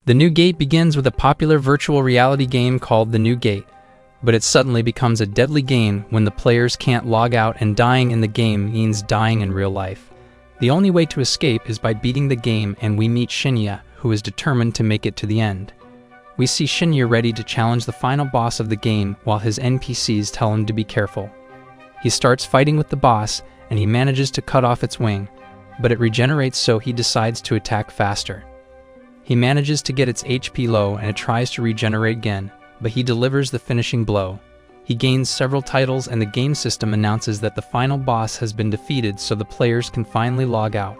The new gate begins with a popular virtual reality game called The New Gate, but it suddenly becomes a deadly game when the players can't log out, and dying in the game means dying in real life. The only way to escape is by beating the game, and we meet Shinya, who is determined to make it to the end. We see Shinya ready to challenge the final boss of the game while his NPCs tell him to be careful. He starts fighting with the boss, and he manages to cut off its wing, but it regenerates, so he decides to attack faster. He manages to get its HP low, and it tries to regenerate again, but he delivers the finishing blow. He gains several titles, and the game system announces that the final boss has been defeated, so the players can finally log out.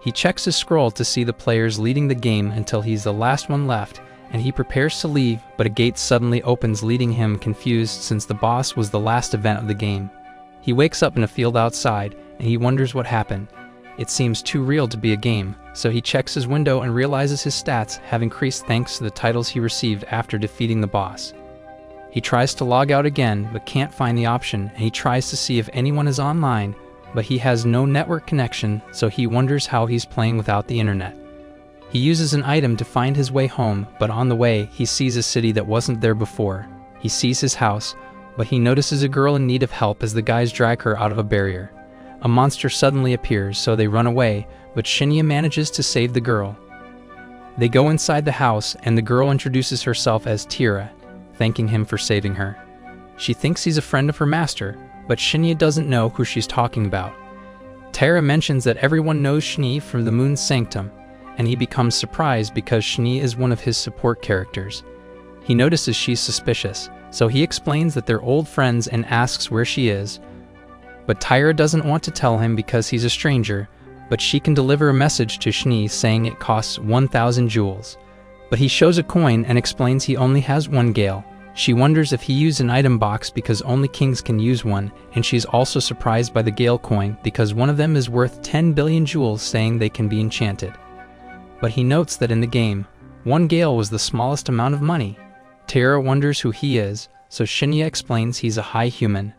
He checks his scroll to see the players leading the game until he's the last one left, and he prepares to leave, but a gate suddenly opens, leading him confused since the boss was the last event of the game. He wakes up in a field outside, and he wonders what happened. It seems too real to be a game, so he checks his window and realizes his stats have increased thanks to the titles he received after defeating the boss. He tries to log out again, but can't find the option, and he tries to see if anyone is online, but he has no network connection, so he wonders how he's playing without the internet. He uses an item to find his way home, but on the way, he sees a city that wasn't there before. He sees his house, but he notices a girl in need of help as the guys drag her out of a barrier. A monster suddenly appears, so they run away, but Shinya manages to save the girl. They go inside the house, and the girl introduces herself as Tira, thanking him for saving her. She thinks he's a friend of her master, but Shinya doesn't know who she's talking about. Tara mentions that everyone knows Shni from the Moon's Sanctum, and he becomes surprised because Shni is one of his support characters. He notices she's suspicious, so he explains that they're old friends and asks where she is. But Tyra doesn't want to tell him because he's a stranger, but she can deliver a message to Shni saying it costs 1,000 jewels. But he shows a coin and explains he only has one gale. She wonders if he used an item box because only kings can use one, and she's also surprised by the gale coin because one of them is worth 10 billion jewels, saying they can be enchanted. But he notes that in the game, one gale was the smallest amount of money. Tara wonders who he is, so Shinya explains he's a high human.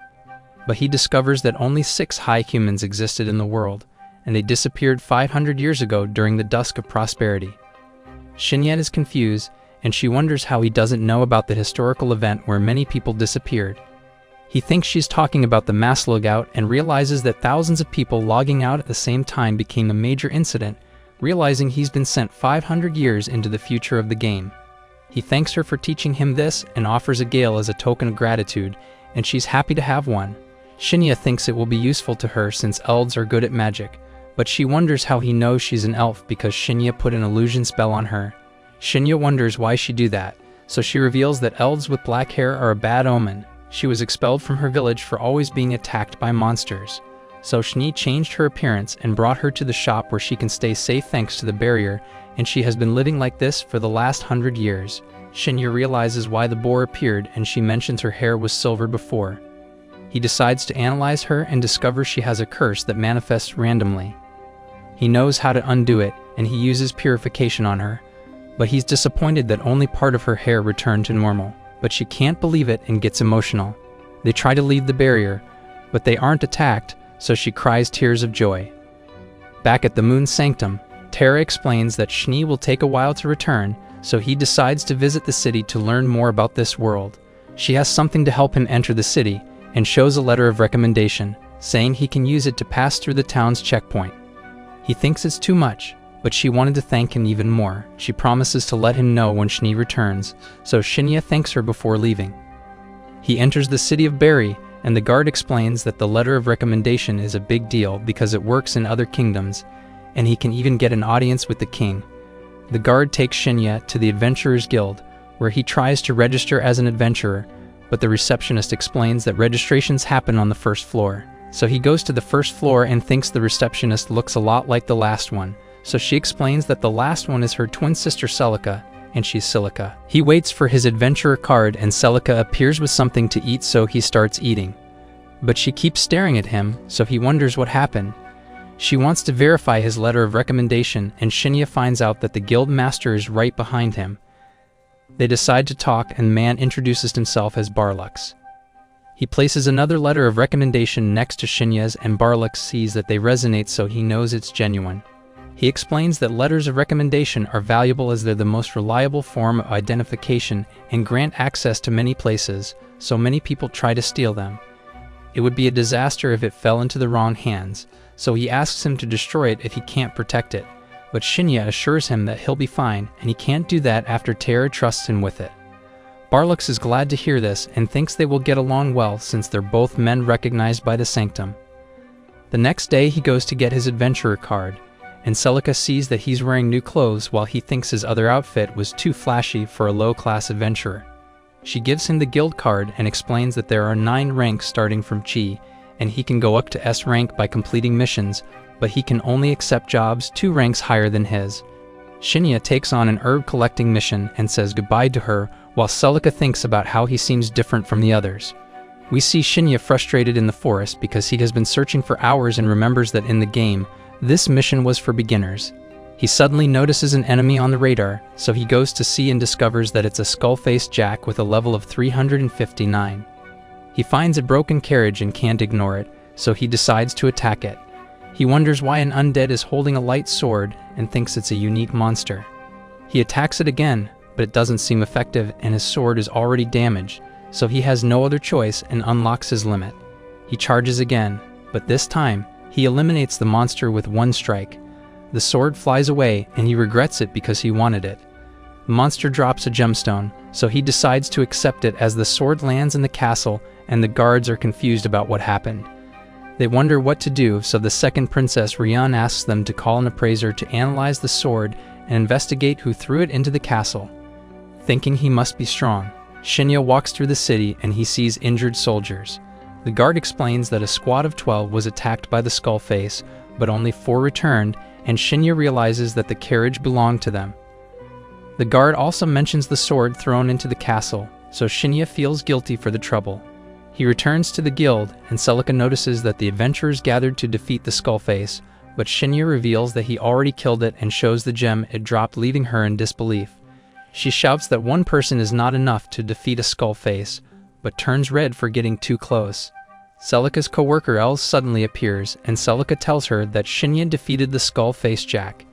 But he discovers that only 6 high humans existed in the world, and they disappeared 500 years ago during the dusk of prosperity. Shinya is confused, and she wonders how he doesn't know about the historical event where many people disappeared. He thinks she's talking about the mass logout and realizes that thousands of people logging out at the same time became a major incident, realizing he's been sent 500 years into the future of the game. He thanks her for teaching him this and offers a gale as a token of gratitude, and she's happy to have one. Shinya thinks it will be useful to her since elves are good at magic, but she wonders how he knows she's an elf because Shinya put an illusion spell on her. Shinya wonders why she do that, so she reveals that elves with black hair are a bad omen. She was expelled from her village for always being attacked by monsters. So Shni changed her appearance and brought her to the shop where she can stay safe thanks to the barrier, and she has been living like this for the last 100 years. Shinya realizes why the boar appeared, and she mentions her hair was silver before. He decides to analyze her and discovers she has a curse that manifests randomly. He knows how to undo it, and he uses purification on her, but he's disappointed that only part of her hair returned to normal. But she can't believe it and gets emotional. They try to leave the barrier, but they aren't attacked, so she cries tears of joy. Back at the Moon's Sanctum, Tara explains that Shni will take a while to return, so he decides to visit the city to learn more about this world. She has something to help him enter the city, and shows a letter of recommendation, saying he can use it to pass through the town's checkpoint. He thinks it's too much, but she wanted to thank him even more. She promises to let him know when Shni returns, so Shinya thanks her before leaving. He enters the city of Berry, and the guard explains that the letter of recommendation is a big deal because it works in other kingdoms, and he can even get an audience with the king. The guard takes Shinya to the Adventurers Guild, where he tries to register as an adventurer, but the receptionist explains that registrations happen on the first floor. So he goes to the first floor and thinks the receptionist looks a lot like the last one, so she explains that the last one is her twin sister Celica, and she's Silica. He waits for his adventurer card, and Celica appears with something to eat, so he starts eating. But she keeps staring at him, so he wonders what happened. She wants to verify his letter of recommendation, and Shinya finds out that the guild master is right behind him. They decide to talk, and the man introduces himself as Barlux. He places another letter of recommendation next to Shinya's, and Barlux sees that they resonate, so he knows it's genuine. He explains that letters of recommendation are valuable as they're the most reliable form of identification and grant access to many places, so many people try to steal them. It would be a disaster if it fell into the wrong hands, so he asks him to destroy it if he can't protect it. But Shinya assures him that he'll be fine, and he can't do that after Terra trusts him with it. Barlux is glad to hear this and thinks they will get along well since they're both men recognized by the Sanctum. The next day he goes to get his adventurer card, and Celica sees that he's wearing new clothes while he thinks his other outfit was too flashy for a low-class adventurer. She gives him the guild card and explains that there are 9 ranks starting from Chi, and he can go up to S rank by completing missions, but he can only accept jobs 2 ranks higher than his. Shinya takes on an herb collecting mission and says goodbye to her, while Celica thinks about how he seems different from the others. We see Shinya frustrated in the forest because he has been searching for hours and remembers that in the game, this mission was for beginners. He suddenly notices an enemy on the radar, so he goes to see and discovers that it's a skull-faced jack with a level of 359. He finds a broken carriage and can't ignore it, so he decides to attack it. He wonders why an undead is holding a light sword and thinks it's a unique monster. He attacks it again, but it doesn't seem effective and his sword is already damaged, so he has no other choice and unlocks his limit. He charges again, but this time, he eliminates the monster with 1 strike. The sword flies away and he regrets it because he wanted it. The monster drops a gemstone, so he decides to accept it as the sword lands in the castle and the guards are confused about what happened. They wonder what to do, so the second princess Rian asks them to call an appraiser to analyze the sword and investigate who threw it into the castle. Thinking he must be strong, Shinya walks through the city and he sees injured soldiers. The guard explains that a squad of 12 was attacked by the Skullface, but only 4 returned, and Shinya realizes that the carriage belonged to them. The guard also mentions the sword thrown into the castle, so Shinya feels guilty for the trouble. He returns to the guild, and Celica notices that the adventurers gathered to defeat the Skullface, but Shinya reveals that he already killed it and shows the gem it dropped, leaving her in disbelief. She shouts that one person is not enough to defeat a Skullface, but turns red for getting too close. Celica's co-worker Els suddenly appears, and Celica tells her that Shinya defeated the Skull-Faced Jack.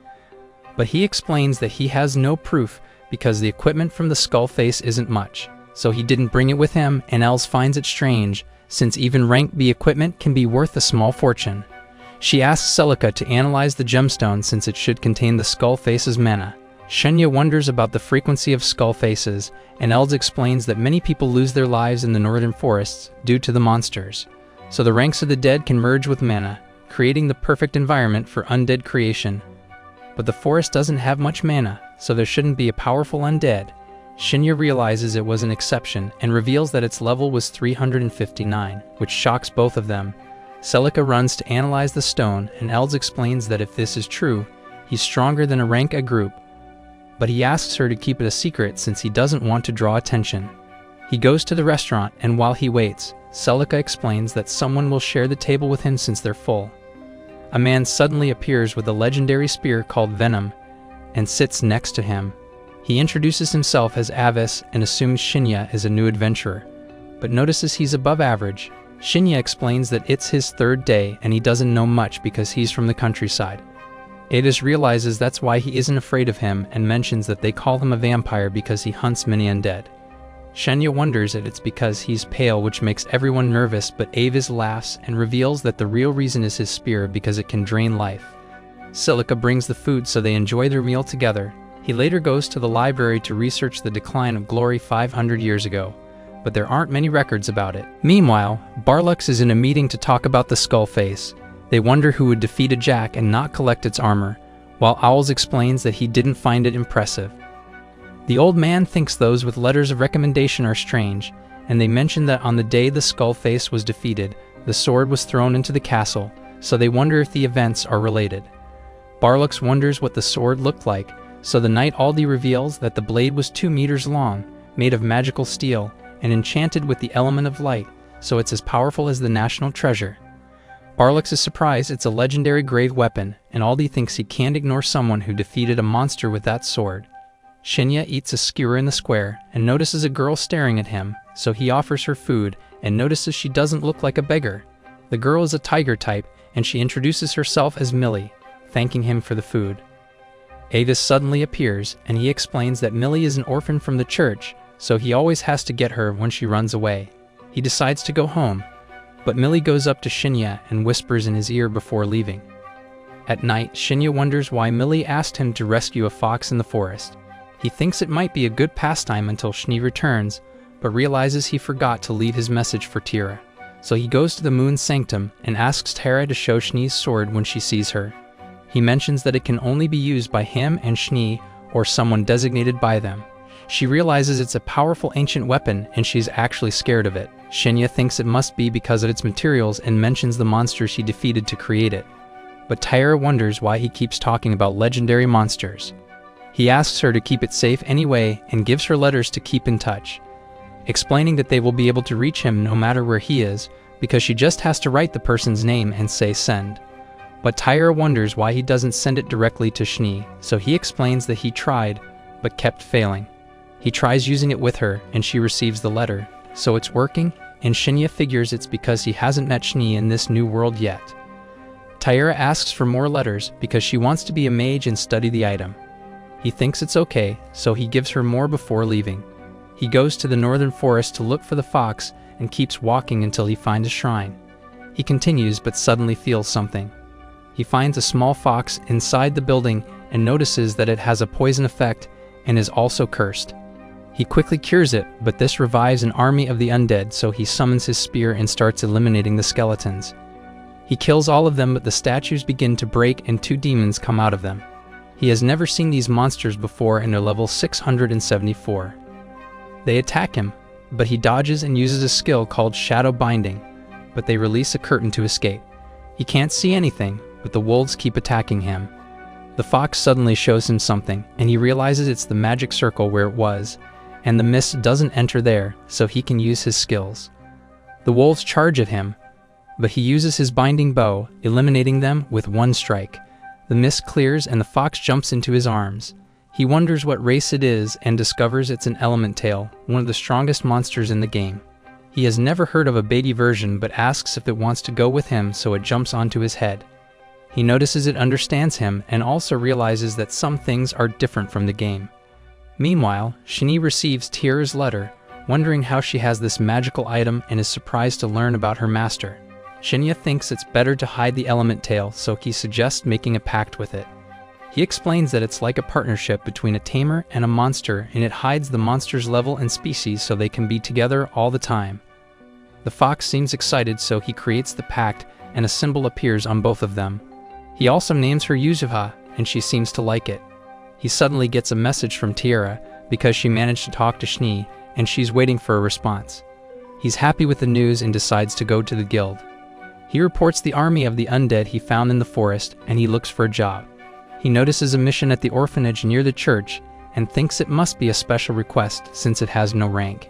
But he explains that he has no proof because the equipment from the Skull-Face isn't much, so he didn't bring it with him, and Els finds it strange, since even rank B equipment can be worth a small fortune. She asks Celica to analyze the gemstone since it should contain the Skull-Face's mana. Shinya wonders about the frequency of skull faces, and Els explains that many people lose their lives in the northern forests due to the monsters. So the ranks of the dead can merge with mana, creating the perfect environment for undead creation. But the forest doesn't have much mana, so there shouldn't be a powerful undead. Shinya realizes it was an exception and reveals that its level was 359, which shocks both of them. Celica runs to analyze the stone, and Els explains that if this is true, he's stronger than a rank A group. But he asks her to keep it a secret since he doesn't want to draw attention. He goes to the restaurant, and while he waits, Celica explains that someone will share the table with him since they're full. A man suddenly appears with a legendary spear called Venom, and sits next to him. He introduces himself as Avis and assumes Shinya is a new adventurer, but notices he's above average. Shinya explains that it's his 3rd day and he doesn't know much because he's from the countryside. Adis realizes that's why he isn't afraid of him and mentions that they call him a vampire because he hunts many undead. Shinya wonders that it's because he's pale, which makes everyone nervous, but Avis laughs and reveals that the real reason is his spear because it can drain life. Celica brings the food so they enjoy their meal together. He later goes to the library to research the decline of glory 500 years ago, but there aren't many records about it. Meanwhile, Barlux is in a meeting to talk about the Skullface. They wonder who would defeat a jack and not collect its armor, while Owls explains that he didn't find it impressive. The old man thinks those with letters of recommendation are strange, and they mention that on the day the Skullface was defeated, the sword was thrown into the castle, so they wonder if the events are related. Barlux wonders what the sword looked like, so the knight Aldi reveals that the blade was 2 meters long, made of magical steel, and enchanted with the element of light, so it's as powerful as the national treasure. Barlux is surprised it's a legendary grave weapon, and Aldi thinks he can't ignore someone who defeated a monster with that sword. Shinya eats a skewer in the square and notices a girl staring at him, so he offers her food and notices she doesn't look like a beggar. The girl is a tiger type, and she introduces herself as Millie. thanking him for the food. Avis suddenly appears, and he explains that Millie is an orphan from the church, so he always has to get her when she runs away. He decides to go home, but Millie goes up to Shinya and whispers in his ear before leaving. At night, Shinya wonders why Millie asked him to rescue a fox in the forest. He thinks it might be a good pastime until Schnee returns, but realizes he forgot to leave his message for Tira. So he goes to the Moon's Sanctum and asks Tara to show Schnee's sword when she sees her. He mentions that it can only be used by him and Schnee or someone designated by them. She realizes it's a powerful ancient weapon and she's actually scared of it. Shinya thinks it must be because of its materials and mentions the monsters he defeated to create it. But Tyra wonders why he keeps talking about legendary monsters. He asks her to keep it safe anyway and gives her letters to keep in touch, explaining that they will be able to reach him no matter where he is, because she just has to write the person's name and say send. But Tyra wonders why he doesn't send it directly to Schnee, so he explains that he tried, but kept failing. He tries using it with her, and she receives the letter, so it's working, and Shinya figures it's because he hasn't met Schnee in this new world yet. Tyra asks for more letters because she wants to be a mage and study the item. He thinks it's okay, so he gives her more before leaving. He goes to the northern forest to look for the fox and keeps walking until he finds a shrine. He continues but suddenly feels something. He finds a small fox inside the building and notices that it has a poison effect and is also cursed. He quickly cures it, but this revives an army of the undead, so he summons his spear and starts eliminating the skeletons. He kills all of them, but the statues begin to break and 2 demons come out of them. He has never seen these monsters before and they're level 674. They attack him, but he dodges and uses a skill called Shadow Binding, but they release a curtain to escape. He can't see anything, but the wolves keep attacking him. The fox suddenly shows him something, and he realizes it's the magic circle where it was, and the mist doesn't enter there, so he can use his skills. The wolves charge at him, but he uses his binding bow, eliminating them with 1 strike. The mist clears and the fox jumps into his arms. He wonders what race it is and discovers it's an element tail, one of the strongest monsters in the game. He has never heard of a baby version but asks if it wants to go with him, so it jumps onto his head. He notices it understands him and also realizes that some things are different from the game. Meanwhile, Schnee receives Tira's letter, wondering how she has this magical item and is surprised to learn about her master. Shinya thinks it's better to hide the element tail, so he suggests making a pact with it. He explains that it's like a partnership between a tamer and a monster, and it hides the monster's level and species so they can be together all the time. The fox seems excited, so he creates the pact and a symbol appears on both of them. He also names her Yuzuha, and she seems to like it. He suddenly gets a message from Tira because she managed to talk to Schnee, and she's waiting for a response. He's happy with the news and decides to go to the guild. He reports the army of the undead he found in the forest, and he looks for a job. He notices a mission at the orphanage near the church and thinks it must be a special request since it has no rank.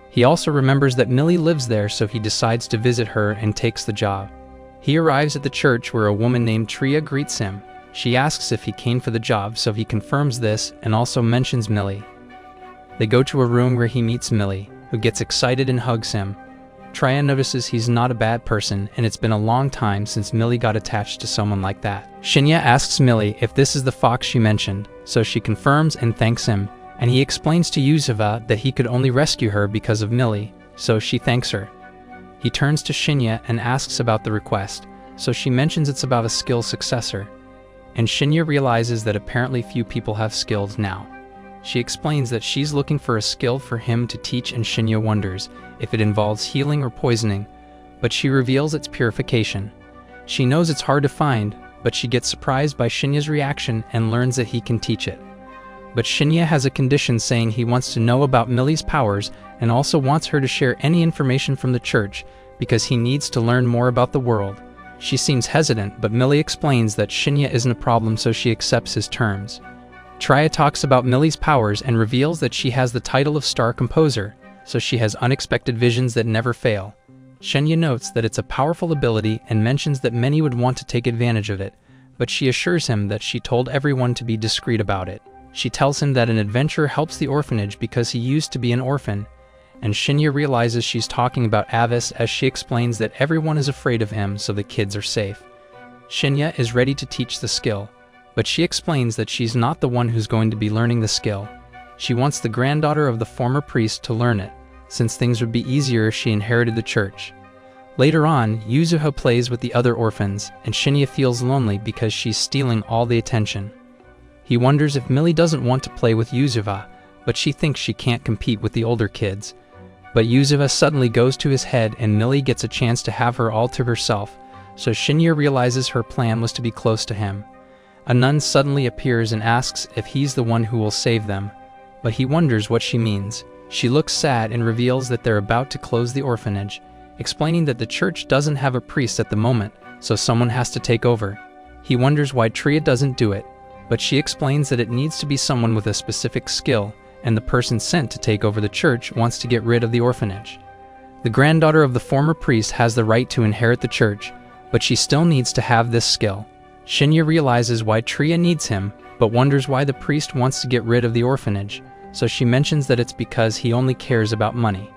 He also remembers that Millie lives there, so he decides to visit her and takes the job. He arrives at the church where a woman named Tria greets him. She asks if he came for the job, so he confirms this and also mentions Millie. They go to a room where he meets Millie, who gets excited and hugs him. Tria notices he's not a bad person, and it's been a long time since Millie got attached to someone like that. Shinya asks Millie if this is the fox she mentioned, so she confirms and thanks him, and he explains to Yuzuha that he could only rescue her because of Millie, so she thanks her. He turns to Shinya and asks about the request, so she mentions it's about a skill successor, and Shinya realizes that apparently few people have skills now. She explains that she's looking for a skill for him to teach, and Shinya wonders if it involves healing or poisoning, but she reveals its purification. She knows it's hard to find, but she gets surprised by Shinya's reaction and learns that he can teach it. But Shinya has a condition saying he wants to know about Millie's powers and also wants her to share any information from the church because he needs to learn more about the world. She seems hesitant, but Millie explains that Shinya isn't a problem, so she accepts his terms. Tria talks about Millie's powers and reveals that she has the title of Star Composer, so she has unexpected visions that never fail. Shinya notes that it's a powerful ability and mentions that many would want to take advantage of it, but she assures him that she told everyone to be discreet about it. She tells him that an adventurer helps the orphanage because he used to be an orphan, and Shinya realizes she's talking about Avis as she explains that everyone is afraid of him, so the kids are safe. Shinya is ready to teach the skill, but she explains that she's not the one who's going to be learning the skill. She wants the granddaughter of the former priest to learn it, since things would be easier if she inherited the church. Later on, Yuzuha plays with the other orphans, and Shinya feels lonely because she's stealing all the attention. He wonders if Millie doesn't want to play with Yuzuha, but she thinks she can't compete with the older kids. But Yuzuha suddenly goes to his head and Millie gets a chance to have her all to herself, so Shinya realizes her plan was to be close to him. A nun suddenly appears and asks if he's the one who will save them, but he wonders what she means. She looks sad and reveals that they're about to close the orphanage, explaining that the church doesn't have a priest at the moment, so someone has to take over. He wonders why Tria doesn't do it, but she explains that it needs to be someone with a specific skill, and the person sent to take over the church wants to get rid of the orphanage. The granddaughter of the former priest has the right to inherit the church, but she still needs to have this skill. Shinya realizes why Tria needs him, but wonders why the priest wants to get rid of the orphanage, so she mentions that it's because he only cares about money.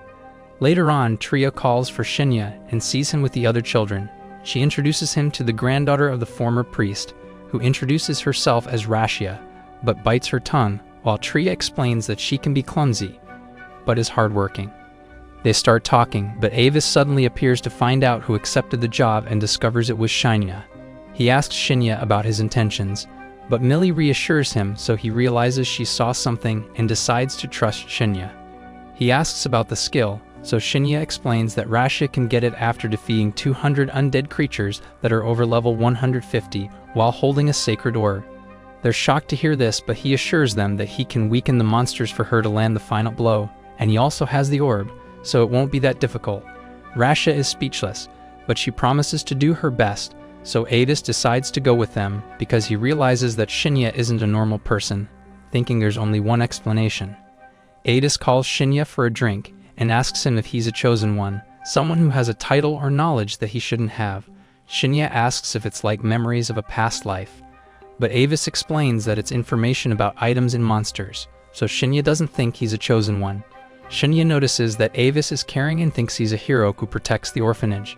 Later on, Tria calls for Shinya and sees him with the other children. She introduces him to the granddaughter of the former priest, who introduces herself as Rashia, but bites her tongue, while Tria explains that she can be clumsy, but is hardworking. They start talking, but Avis suddenly appears to find out who accepted the job and discovers it was Shinya. He asks Shinya about his intentions, but Millie reassures him, so he realizes she saw something and decides to trust Shinya. He asks about the skill, so Shinya explains that Rashia can get it after defeating 200 undead creatures that are over level 150 while holding a sacred orb. They're shocked to hear this, but he assures them that he can weaken the monsters for her to land the final blow, and he also has the orb, so it won't be that difficult. Rashia is speechless, but she promises to do her best, so Adis decides to go with them because he realizes that Shinya isn't a normal person, thinking there's only one explanation. Adis calls Shinya for a drink and asks him if he's a chosen one, someone who has a title or knowledge that he shouldn't have. Shinya asks if it's like memories of a past life, but Avis explains that it's information about items and monsters, so Shinya doesn't think he's a chosen one. Shinya notices that Avis is caring and thinks he's a hero who protects the orphanage.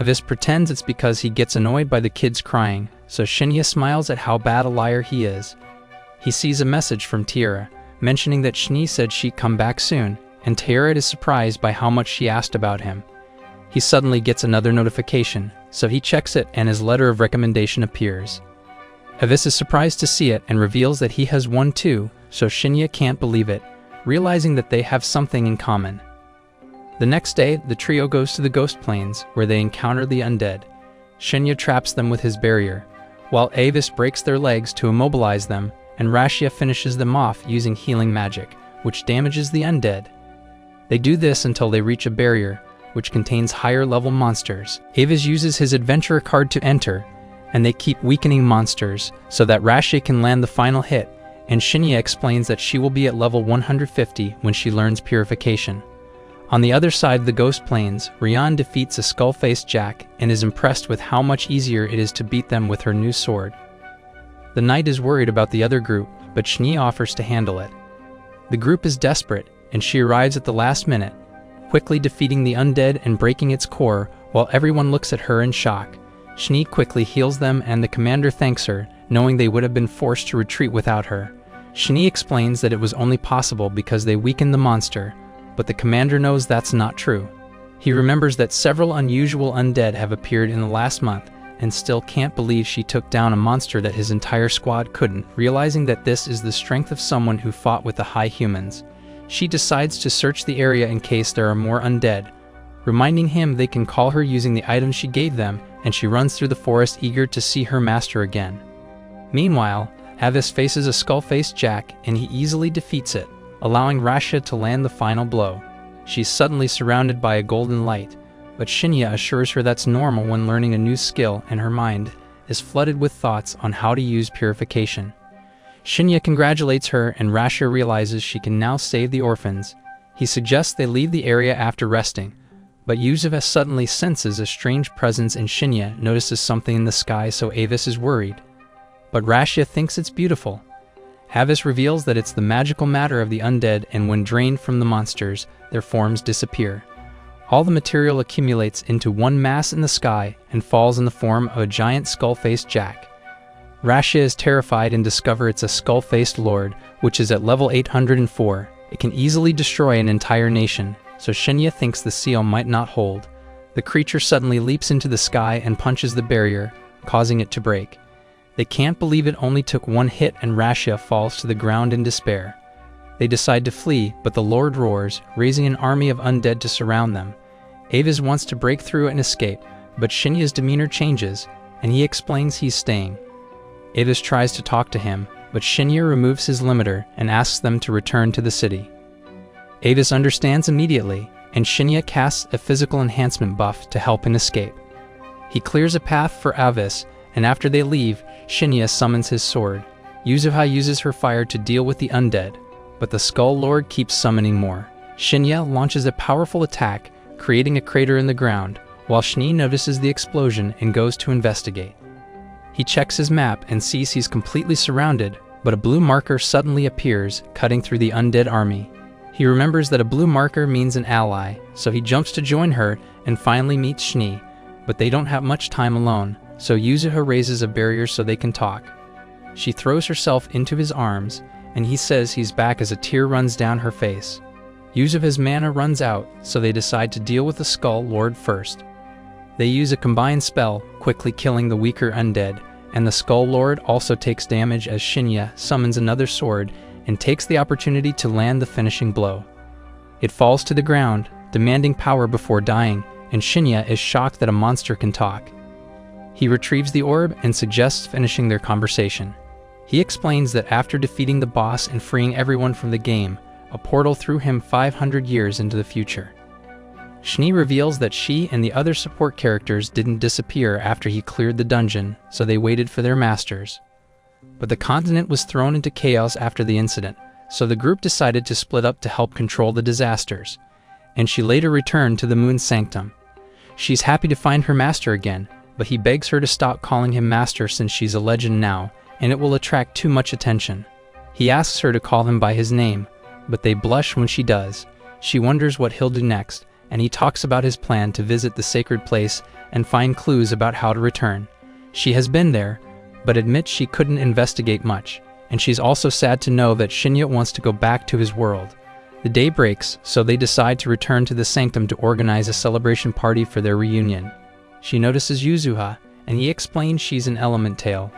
Avis pretends it's because he gets annoyed by the kids crying, so Shinya smiles at how bad a liar he is. He sees a message from Tiara, mentioning that Shni said she'd come back soon, and Tiara is surprised by how much she asked about him. He suddenly gets another notification, so he checks it and his letter of recommendation appears. Avis is surprised to see it and reveals that he has one too, so Shinya can't believe it, realizing that they have something in common. The next day, the trio goes to the Ghost Plains, where they encounter the undead. Shinya traps them with his barrier, while Avis breaks their legs to immobilize them, and Rashia finishes them off using healing magic, which damages the undead. They do this until they reach a barrier, which contains higher-level monsters. Avis uses his adventurer card to enter, and they keep weakening monsters, so that Rashia can land the final hit, and Shinya explains that she will be at level 150 when she learns Purification. On the other side of the Ghost Plains, Rian defeats a skull-faced Jack and is impressed with how much easier it is to beat them with her new sword. The knight is worried about the other group, but Shni offers to handle it. The group is desperate, and she arrives at the last minute, quickly defeating the undead and breaking its core while everyone looks at her in shock. Shni quickly heals them and the commander thanks her, knowing they would have been forced to retreat without her. Shni explains that it was only possible because they weakened the monster, but the commander knows that's not true. He remembers that several unusual undead have appeared in the last month and still can't believe she took down a monster that his entire squad couldn't, realizing that this is the strength of someone who fought with the high humans. She decides to search the area in case there are more undead, reminding him they can call her using the items she gave them, and she runs through the forest eager to see her master again. Meanwhile, Avis faces a skull-faced Jack and he easily defeats it, allowing Rashia to land the final blow. She's suddenly surrounded by a golden light, but Shinya assures her that's normal when learning a new skill, and her mind is flooded with thoughts on how to use Purification. Shinya congratulates her and Rashia realizes she can now save the orphans. He suggests they leave the area after resting, but Yuzeva suddenly senses a strange presence and Shinya notices something in the sky, so Avis is worried. But Rashia thinks it's beautiful. Avis reveals that it's the magical matter of the undead, and when drained from the monsters, their forms disappear. All the material accumulates into one mass in the sky and falls in the form of a giant skull-faced jack. Rashia is terrified and discovers it's a skull-faced lord, which is at level 804. It can easily destroy an entire nation, so Shinya thinks the seal might not hold. The creature suddenly leaps into the sky and punches the barrier, causing it to break. They can't believe it only took one hit and Rashia falls to the ground in despair. They decide to flee, but the Lord roars, raising an army of undead to surround them. Avis wants to break through and escape, but Shinya's demeanor changes, and he explains he's staying. Avis tries to talk to him, but Shinya removes his limiter and asks them to return to the city. Avis understands immediately, and Shinya casts a physical enhancement buff to help him escape. He clears a path for Avis, and after they leave, Shinya summons his sword. Yuzuha uses her fire to deal with the undead, but the Skull Lord keeps summoning more. Shinya launches a powerful attack, creating a crater in the ground, while Shni notices the explosion and goes to investigate. He checks his map and sees he's completely surrounded, but a blue marker suddenly appears, cutting through the undead army. He remembers that a blue marker means an ally, so he jumps to join her and finally meets Shni, but they don't have much time alone, so Yuzuha raises a barrier so they can talk. She throws herself into his arms, and he says he's back as a tear runs down her face. Yuzuha's mana runs out, so they decide to deal with the Skull Lord first. They use a combined spell, quickly killing the weaker undead, and the Skull Lord also takes damage as Shinya summons another sword and takes the opportunity to land the finishing blow. It falls to the ground, demanding power before dying, and Shinya is shocked that a monster can talk. He retrieves the orb and suggests finishing their conversation. He explains that after defeating the boss and freeing everyone from the game, a portal threw him 500 years into the future. Shni reveals that she and the other support characters didn't disappear after he cleared the dungeon, so they waited for their masters. But the continent was thrown into chaos after the incident, so the group decided to split up to help control the disasters, and she later returned to the Moon Sanctum. She's happy to find her master again, but he begs her to stop calling him master since she's a legend now, and it will attract too much attention. He asks her to call him by his name, but they blush when she does. She wonders what he'll do next, and he talks about his plan to visit the sacred place and find clues about how to return. She has been there, but admits she couldn't investigate much, and she's also sad to know that Shinya wants to go back to his world. The day breaks, so they decide to return to the sanctum to organize a celebration party for their reunion. She notices Yuzuha, and he explains she's an element tail,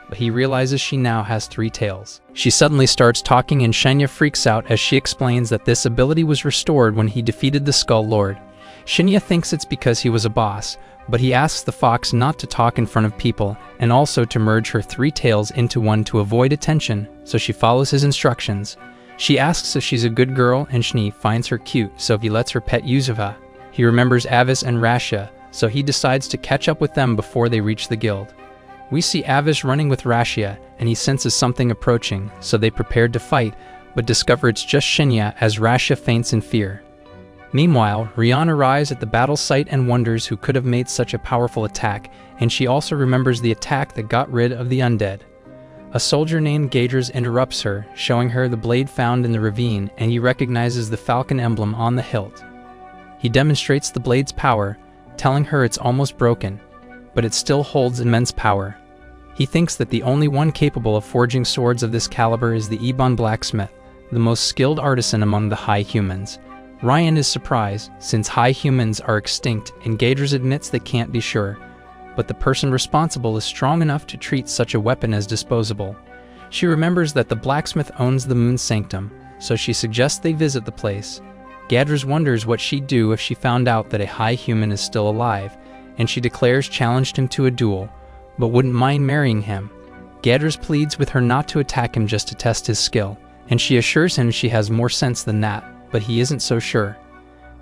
but he realizes she now has 3 tails. She suddenly starts talking and Shinya freaks out as she explains that this ability was restored when he defeated the Skull Lord. Shinya thinks it's because he was a boss, but he asks the fox not to talk in front of people and also to merge her 3 tails into one to avoid attention, so she follows his instructions. She asks if she's a good girl and Shni finds her cute, so he lets her pet Yuzuha. He remembers Avis and Rashia, so he decides to catch up with them before they reach the guild. We see Avis running with Rashia, and he senses something approaching, so they prepared to fight, but discover it's just Shinya as Rashia faints in fear. Meanwhile, Rian arrives at the battle site and wonders who could have made such a powerful attack, and she also remembers the attack that got rid of the undead. A soldier named Gadras interrupts her, showing her the blade found in the ravine, and he recognizes the falcon emblem on the hilt. He demonstrates the blade's power, telling her it's almost broken, but it still holds immense power. He thinks that the only one capable of forging swords of this caliber is the Ebon blacksmith, the most skilled artisan among the high humans. Ryan is surprised, since high humans are extinct, and Gadras admits they can't be sure, but the person responsible is strong enough to treat such a weapon as disposable. She remembers that the blacksmith owns the Moon Sanctum, so she suggests they visit the place. Gadras wonders what she'd do if she found out that a high human is still alive, and she declares challenged him to a duel, but wouldn't mind marrying him. Gadras pleads with her not to attack him just to test his skill, and she assures him she has more sense than that, but he isn't so sure.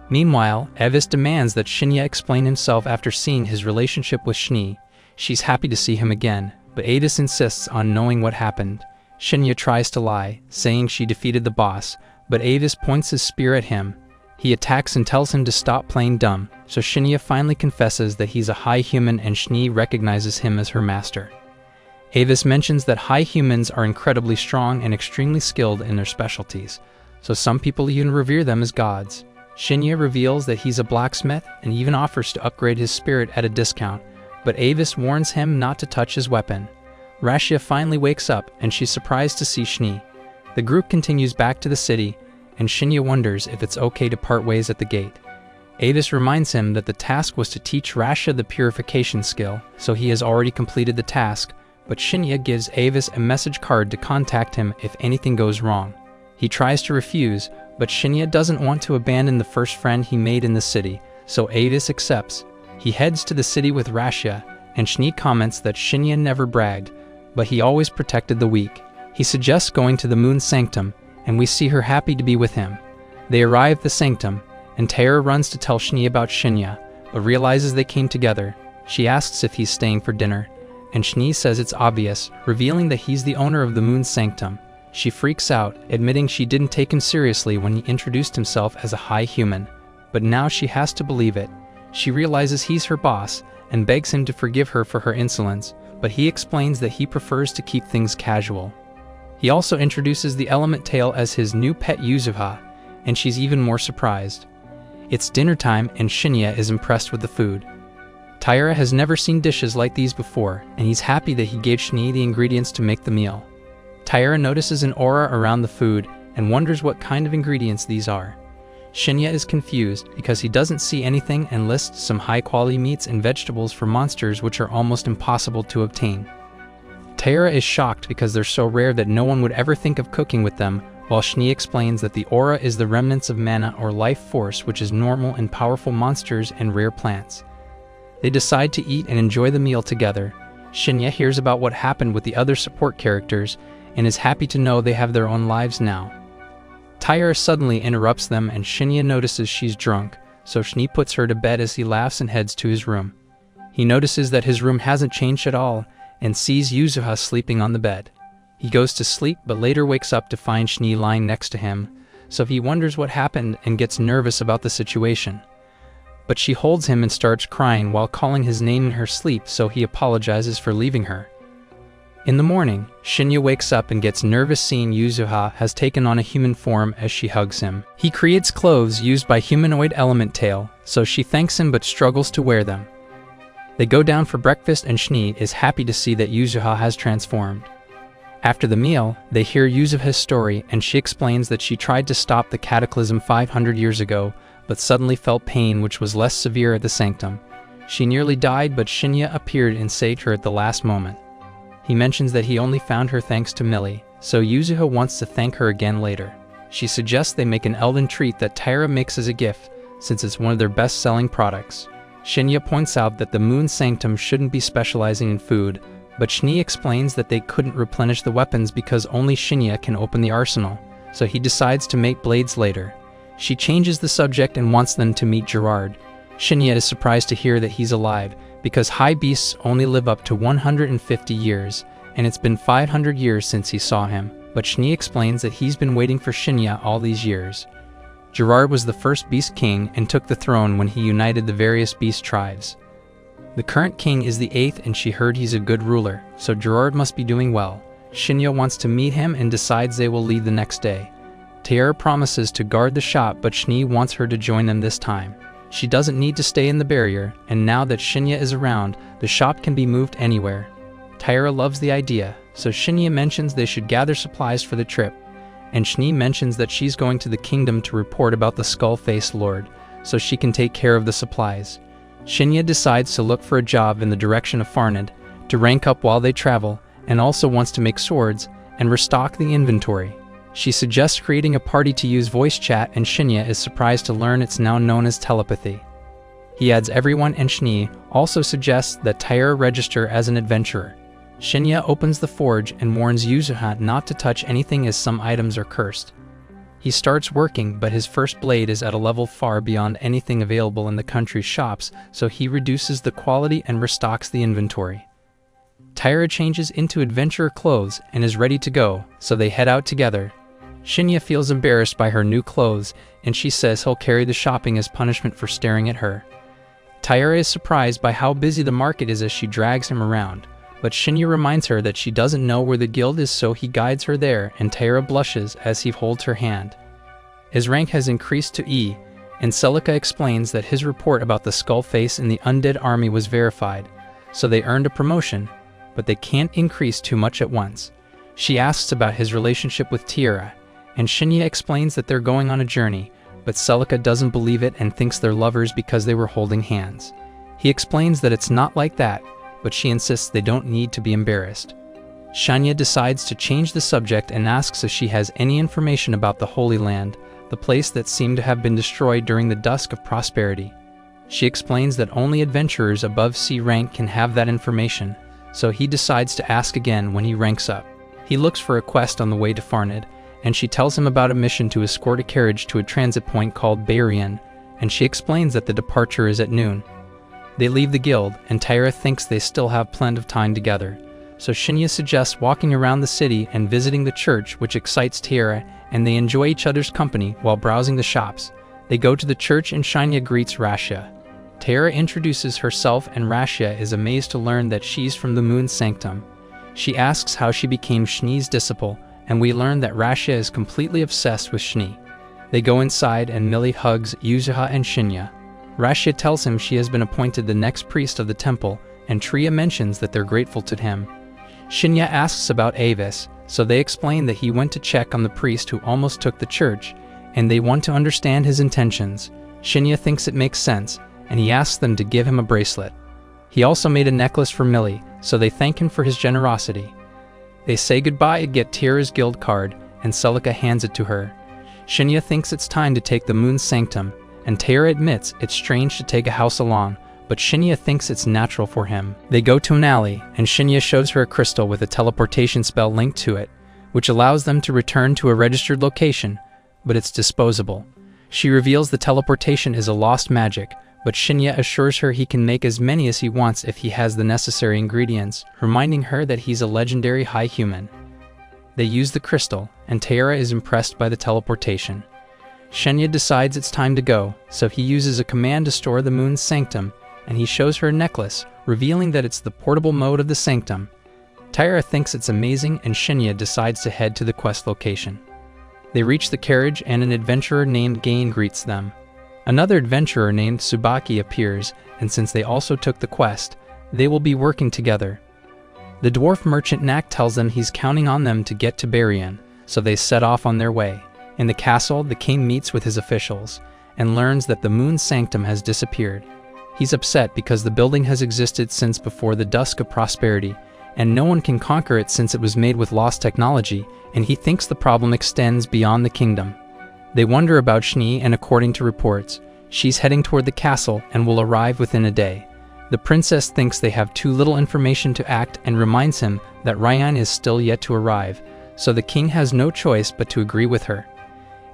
Meanwhile, Avis demands that Shinya explain himself after seeing his relationship with Shni. She's happy to see him again, but Avis insists on knowing what happened. Shinya tries to lie, saying she defeated the boss, but Avis points his spear at him. He attacks and tells him to stop playing dumb, so Shinya finally confesses that he's a high human and Shni recognizes him as her master. Avis mentions that high humans are incredibly strong and extremely skilled in their specialties, so some people even revere them as gods. Shinya reveals that he's a blacksmith and even offers to upgrade his spirit at a discount, but Avis warns him not to touch his weapon. Rashia finally wakes up and she's surprised to see Shni. The group continues back to the city, and Shinya wonders if it's okay to part ways at the gate. Avis reminds him that the task was to teach Rashia the purification skill, so he has already completed the task, but Shinya gives Avis a message card to contact him if anything goes wrong. He tries to refuse, but Shinya doesn't want to abandon the first friend he made in the city, so Avis accepts. He heads to the city with Rashia, and Shni comments that Shinya never bragged, but he always protected the weak. He suggests going to the Moon Sanctum, and we see her happy to be with him. They arrive at the Sanctum, and Taira runs to tell Shni about Shinya, but realizes they came together. She asks if he's staying for dinner, and Shni says it's obvious, revealing that he's the owner of the Moon Sanctum. She freaks out, admitting she didn't take him seriously when he introduced himself as a high human, but now she has to believe it. She realizes he's her boss, and begs him to forgive her for her insolence, but he explains that he prefers to keep things casual. He also introduces the Element Tail as his new pet Yuzuha, and she's even more surprised. It's dinner time and Shinya is impressed with the food. Taira has never seen dishes like these before, and he's happy that he gave Shni the ingredients to make the meal. Taira notices an aura around the food and wonders what kind of ingredients these are. Shinya is confused because he doesn't see anything and lists some high-quality meats and vegetables for monsters which are almost impossible to obtain. Taira is shocked because they're so rare that no one would ever think of cooking with them, while Shni explains that the aura is the remnants of mana or life force which is normal in powerful monsters and rare plants. They decide to eat and enjoy the meal together. Shinya hears about what happened with the other support characters and is happy to know they have their own lives now. Taira suddenly interrupts them and Shinya notices she's drunk, so Shni puts her to bed as he laughs and heads to his room. He notices that his room hasn't changed at all and sees Yuzuha sleeping on the bed. He goes to sleep but later wakes up to find Shni lying next to him, so he wonders what happened and gets nervous about the situation. But she holds him and starts crying while calling his name in her sleep, so he apologizes for leaving her. In the morning, Shinya wakes up and gets nervous seeing Yuzuha has taken on a human form as she hugs him. He creates clothes used by humanoid Element Tail, so she thanks him but struggles to wear them. They go down for breakfast and Shni is happy to see that Yuzuha has transformed. After the meal, they hear Yuzuha's story and she explains that she tried to stop the cataclysm 500 years ago, but suddenly felt pain which was less severe at the Sanctum. She nearly died, but Shinya appeared and saved her at the last moment. He mentions that he only found her thanks to Millie, so Yuzuha wants to thank her again later. She suggests they make an elven treat that Taira makes as a gift, since it's one of their best-selling products. Shinya points out that the Moon Sanctum shouldn't be specializing in food, but Shni explains that they couldn't replenish the weapons because only Shinya can open the arsenal, so he decides to make blades later. She changes the subject and wants them to meet Gerard. Shinya is surprised to hear that he's alive, because high beasts only live up to 150 years, and it's been 500 years since he saw him, but Shni explains that he's been waiting for Shinya all these years. Gerard was the first beast king and took the throne when he united the various beast tribes. The current king is the 8th and she heard he's a good ruler, so Gerard must be doing well. Shinya wants to meet him and decides they will leave the next day. Taira promises to guard the shop, but Shni wants her to join them this time. She doesn't need to stay in the barrier, and now that Shinya is around, the shop can be moved anywhere. Taira loves the idea, so Shinya mentions they should gather supplies for the trip, and Shni mentions that she's going to the kingdom to report about the skull-faced lord, so she can take care of the supplies. Shinya decides to look for a job in the direction of Farned, to rank up while they travel, and also wants to make swords and restock the inventory. She suggests creating a party to use voice chat, and Shinya is surprised to learn it's now known as telepathy. He adds everyone, and Shni also suggests that Taira register as an adventurer. Shinya opens the forge and warns Yuzuha not to touch anything as some items are cursed. He starts working, but his first blade is at a level far beyond anything available in the country's shops, so he reduces the quality and restocks the inventory. Taira changes into adventurer clothes and is ready to go, so they head out together. Shinya feels embarrassed by her new clothes, and she says he'll carry the shopping as punishment for staring at her. Taira is surprised by how busy the market is as she drags him around, but Shinya reminds her that she doesn't know where the guild is, so he guides her there, and Taira blushes as he holds her hand. His rank has increased to E, and Celica explains that his report about the skull face in the undead army was verified, so they earned a promotion, but they can't increase too much at once. She asks about his relationship with Tiara, and Shinya explains that they're going on a journey, but Celica doesn't believe it and thinks they're lovers because they were holding hands. He explains that it's not like that, but she insists they don't need to be embarrassed. Shanya decides to change the subject and asks if she has any information about the Holy Land, the place that seemed to have been destroyed during the dusk of prosperity. She explains that only adventurers above C rank can have that information, so he decides to ask again when he ranks up. He looks for a quest on the way to Farned, and she tells him about a mission to escort a carriage to a transit point called Barian, and she explains that the departure is at noon. They leave the guild, and Tyra thinks they still have plenty of time together, so Shinya suggests walking around the city and visiting the church, which excites Tiara, and they enjoy each other's company while browsing the shops. They go to the church and Shinya greets Rashia. Tiara introduces herself and Rashia is amazed to learn that she's from the Moon Sanctum. She asks how she became Shni's disciple, and we learn that Rashia is completely obsessed with Shni. They go inside and Millie hugs Yuzuha and Shinya. Rashia tells him she has been appointed the next priest of the temple, and Tria mentions that they're grateful to him. Shinya asks about Avis, so they explain that he went to check on the priest who almost took the church, and they want to understand his intentions. Shinya thinks it makes sense, and he asks them to give him a bracelet. He also made a necklace for Millie, so they thank him for his generosity. They say goodbye and get Tiara's guild card, and Celica hands it to her. Shinya thinks it's time to take the Moon Sanctum, and Tiara admits it's strange to take a house along, but Shinya thinks it's natural for him. They go to an alley, and Shinya shows her a crystal with a teleportation spell linked to it, which allows them to return to a registered location, but it's disposable. She reveals the teleportation is a lost magic, but Shinya assures her he can make as many as he wants if he has the necessary ingredients, reminding her that he's a legendary high human. They use the crystal, and Tiara is impressed by the teleportation. Shinya decides it's time to go, so he uses a command to store the Moon's Sanctum, and he shows her a necklace, revealing that it's the portable mode of the Sanctum. Tiara thinks it's amazing, and Shinya decides to head to the quest location. They reach the carriage, and an adventurer named Gain greets them. Another adventurer named Tsubaki appears, and since they also took the quest, they will be working together. The dwarf merchant Nak tells them he's counting on them to get to Barian, so they set off on their way. In the castle, the king meets with his officials, and learns that the Moon Sanctum has disappeared. He's upset because the building has existed since before the dusk of prosperity, and no one can conquer it since it was made with lost technology, and he thinks the problem extends beyond the kingdom. They wonder about Shni, and according to reports, she's heading toward the castle and will arrive within a day. The princess thinks they have too little information to act and reminds him that Ryan is still yet to arrive, so the king has no choice but to agree with her.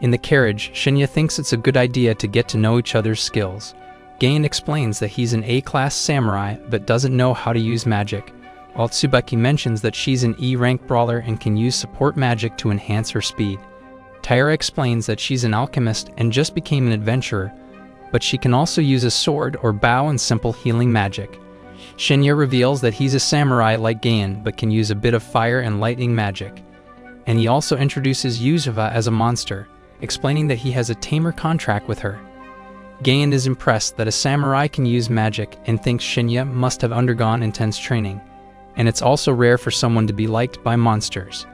In the carriage, Shinya thinks it's a good idea to get to know each other's skills. Gain explains that he's an A-class samurai but doesn't know how to use magic, while Tsubaki mentions that she's an E-rank brawler and can use support magic to enhance her speed. Tyra explains that she's an alchemist and just became an adventurer, but she can also use a sword or bow and simple healing magic. Shinya reveals that he's a samurai like Gain but can use a bit of fire and lightning magic. And he also introduces Yuzuha as a monster, explaining that he has a tamer contract with her. Gain is impressed that a samurai can use magic and thinks Shinya must have undergone intense training, and it's also rare for someone to be liked by monsters.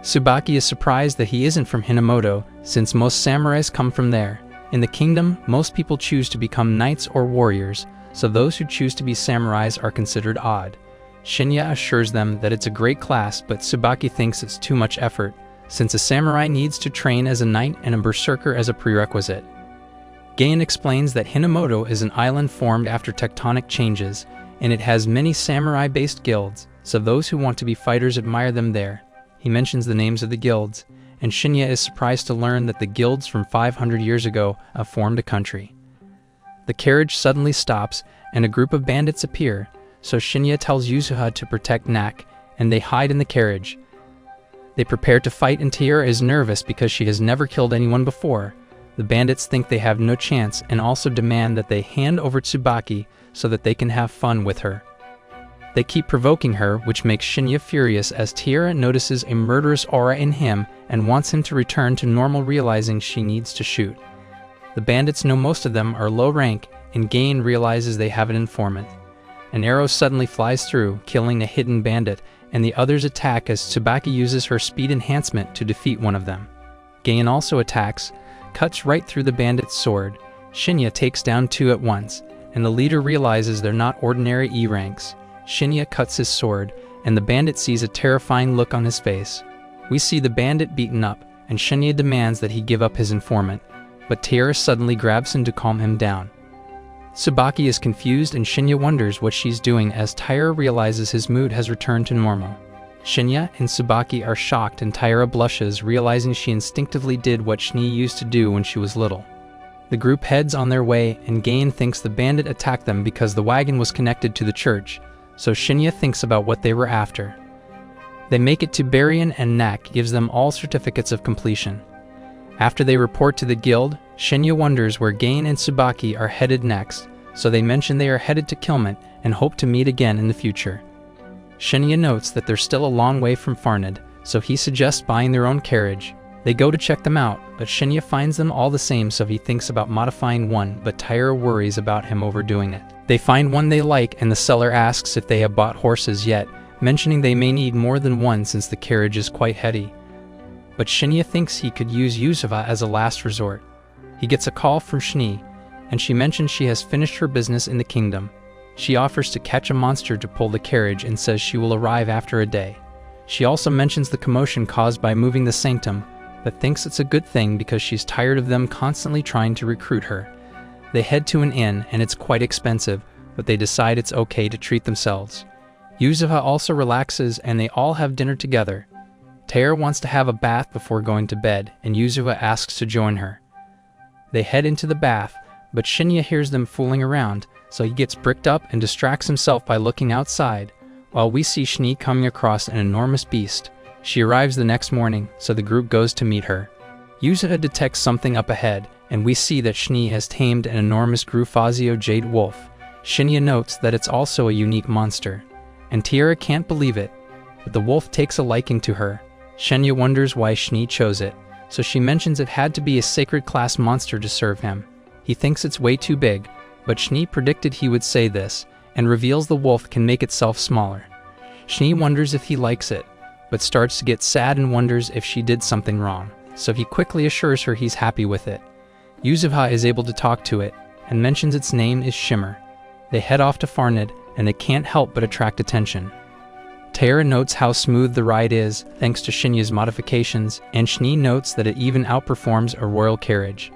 Tsubaki is surprised that he isn't from Hinamoto, since most samurais come from there. In the kingdom, most people choose to become knights or warriors, so those who choose to be samurais are considered odd. Shinya assures them that it's a great class, but Tsubaki thinks it's too much effort, since a samurai needs to train as a knight and a berserker as a prerequisite. Gain explains that Hinamoto is an island formed after tectonic changes, and it has many samurai-based guilds, so those who want to be fighters admire them there. He mentions the names of the guilds, and Shinya is surprised to learn that the guilds from 500 years ago have formed a country. The carriage suddenly stops, and a group of bandits appear, so Shinya tells Yuzuha to protect Nak, and they hide in the carriage. They prepare to fight, and Tiara is nervous because she has never killed anyone before. The bandits think they have no chance and also demand that they hand over Tsubaki so that they can have fun with her. They keep provoking her, which makes Shinya furious as Tiara notices a murderous aura in him and wants him to return to normal, realizing she needs to shoot. The bandits know most of them are low rank, and Gain realizes they have an informant. An arrow suddenly flies through, killing a hidden bandit, and the others attack as Tsubaki uses her speed enhancement to defeat one of them. Gain also attacks, cuts right through the bandit's sword. Shinya takes down two at once, and the leader realizes they're not ordinary E-ranks. Shinya cuts his sword, and the bandit sees a terrifying look on his face. We see the bandit beaten up, and Shinya demands that he give up his informant, but Taira suddenly grabs him to calm him down. Tsubaki is confused and Shinya wonders what she's doing as Taira realizes his mood has returned to normal. Shinya and Tsubaki are shocked and Taira blushes, realizing she instinctively did what Shni used to do when she was little. The group heads on their way, and Gain thinks the bandit attacked them because the wagon was connected to the church, so Shinya thinks about what they were after. They make it to Baryon and Nak gives them all certificates of completion. After they report to the guild, Shinya wonders where Gain and Tsubaki are headed next, so they mention they are headed to Kilmet and hope to meet again in the future. Shinya notes that they're still a long way from Farned, so he suggests buying their own carriage. They go to check them out, but Shinya finds them all the same, so he thinks about modifying one, but Taira worries about him overdoing it. They find one they like, and the seller asks if they have bought horses yet, mentioning they may need more than one since the carriage is quite heady. But Shinya thinks he could use Yusufa as a last resort. He gets a call from Shni, and she mentions she has finished her business in the kingdom. She offers to catch a monster to pull the carriage and says she will arrive after a day. She also mentions the commotion caused by moving the sanctum, but thinks it's a good thing because she's tired of them constantly trying to recruit her. They head to an inn, and it's quite expensive, but they decide it's okay to treat themselves. Yusufa also relaxes, and they all have dinner together. Taira wants to have a bath before going to bed, and Yusufa asks to join her. They head into the bath, but Shinya hears them fooling around, so he gets bricked up and distracts himself by looking outside, while we see Shni coming across an enormous beast. She arrives the next morning, so the group goes to meet her. Yusufa detects something up ahead, and we see that Shni has tamed an enormous Grufazio jade wolf. Shinya notes that it's also a unique monster, and Taira can't believe it, but the wolf takes a liking to her. Shinya wonders why Shni chose it, so she mentions it had to be a sacred class monster to serve him. He thinks it's way too big, but Shni predicted he would say this, and reveals the wolf can make itself smaller. Shni wonders if he likes it, but starts to get sad and wonders if she did something wrong, so he quickly assures her he's happy with it. Yusufa is able to talk to it, and mentions its name is Shimmer. They head off to Farned, and they can't help but attract attention. Taira notes how smooth the ride is, thanks to Shinya's modifications, and Shni notes that it even outperforms a royal carriage.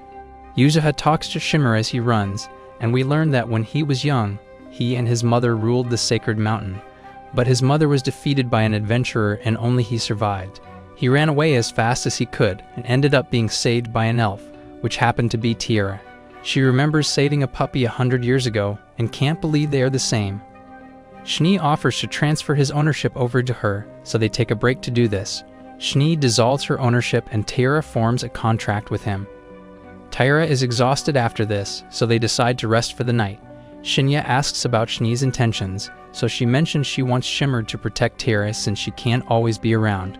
Yusufa talks to Shimmer as he runs, and we learn that when he was young, he and his mother ruled the sacred mountain. But his mother was defeated by an adventurer and only he survived. He ran away as fast as he could and ended up being saved by an elf, which happened to be Taira. She remembers saving a puppy 100 years ago and can't believe they are the same. Shni offers to transfer his ownership over to her, so they take a break to do this. Shni dissolves her ownership and Taira forms a contract with him. Taira is exhausted after this, so they decide to rest for the night. Shinya asks about Shni's intentions, so she mentions she wants Shimmer to protect Taira since she can't always be around.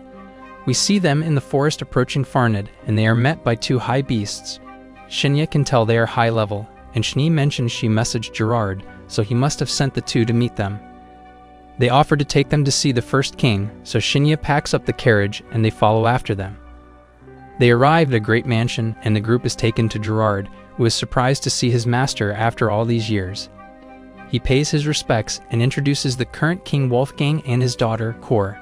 We see them in the forest approaching Farned, and they are met by two high beasts. Shinya can tell they are high level, and Shni mentions she messaged Gerard, so he must have sent the two to meet them. They offer to take them to see the first king, so Shinya packs up the carriage and they follow after them. They arrive at a great mansion, and the group is taken to Gerard, who is surprised to see his master after all these years. He pays his respects and introduces the current King Wolfgang and his daughter, Kor.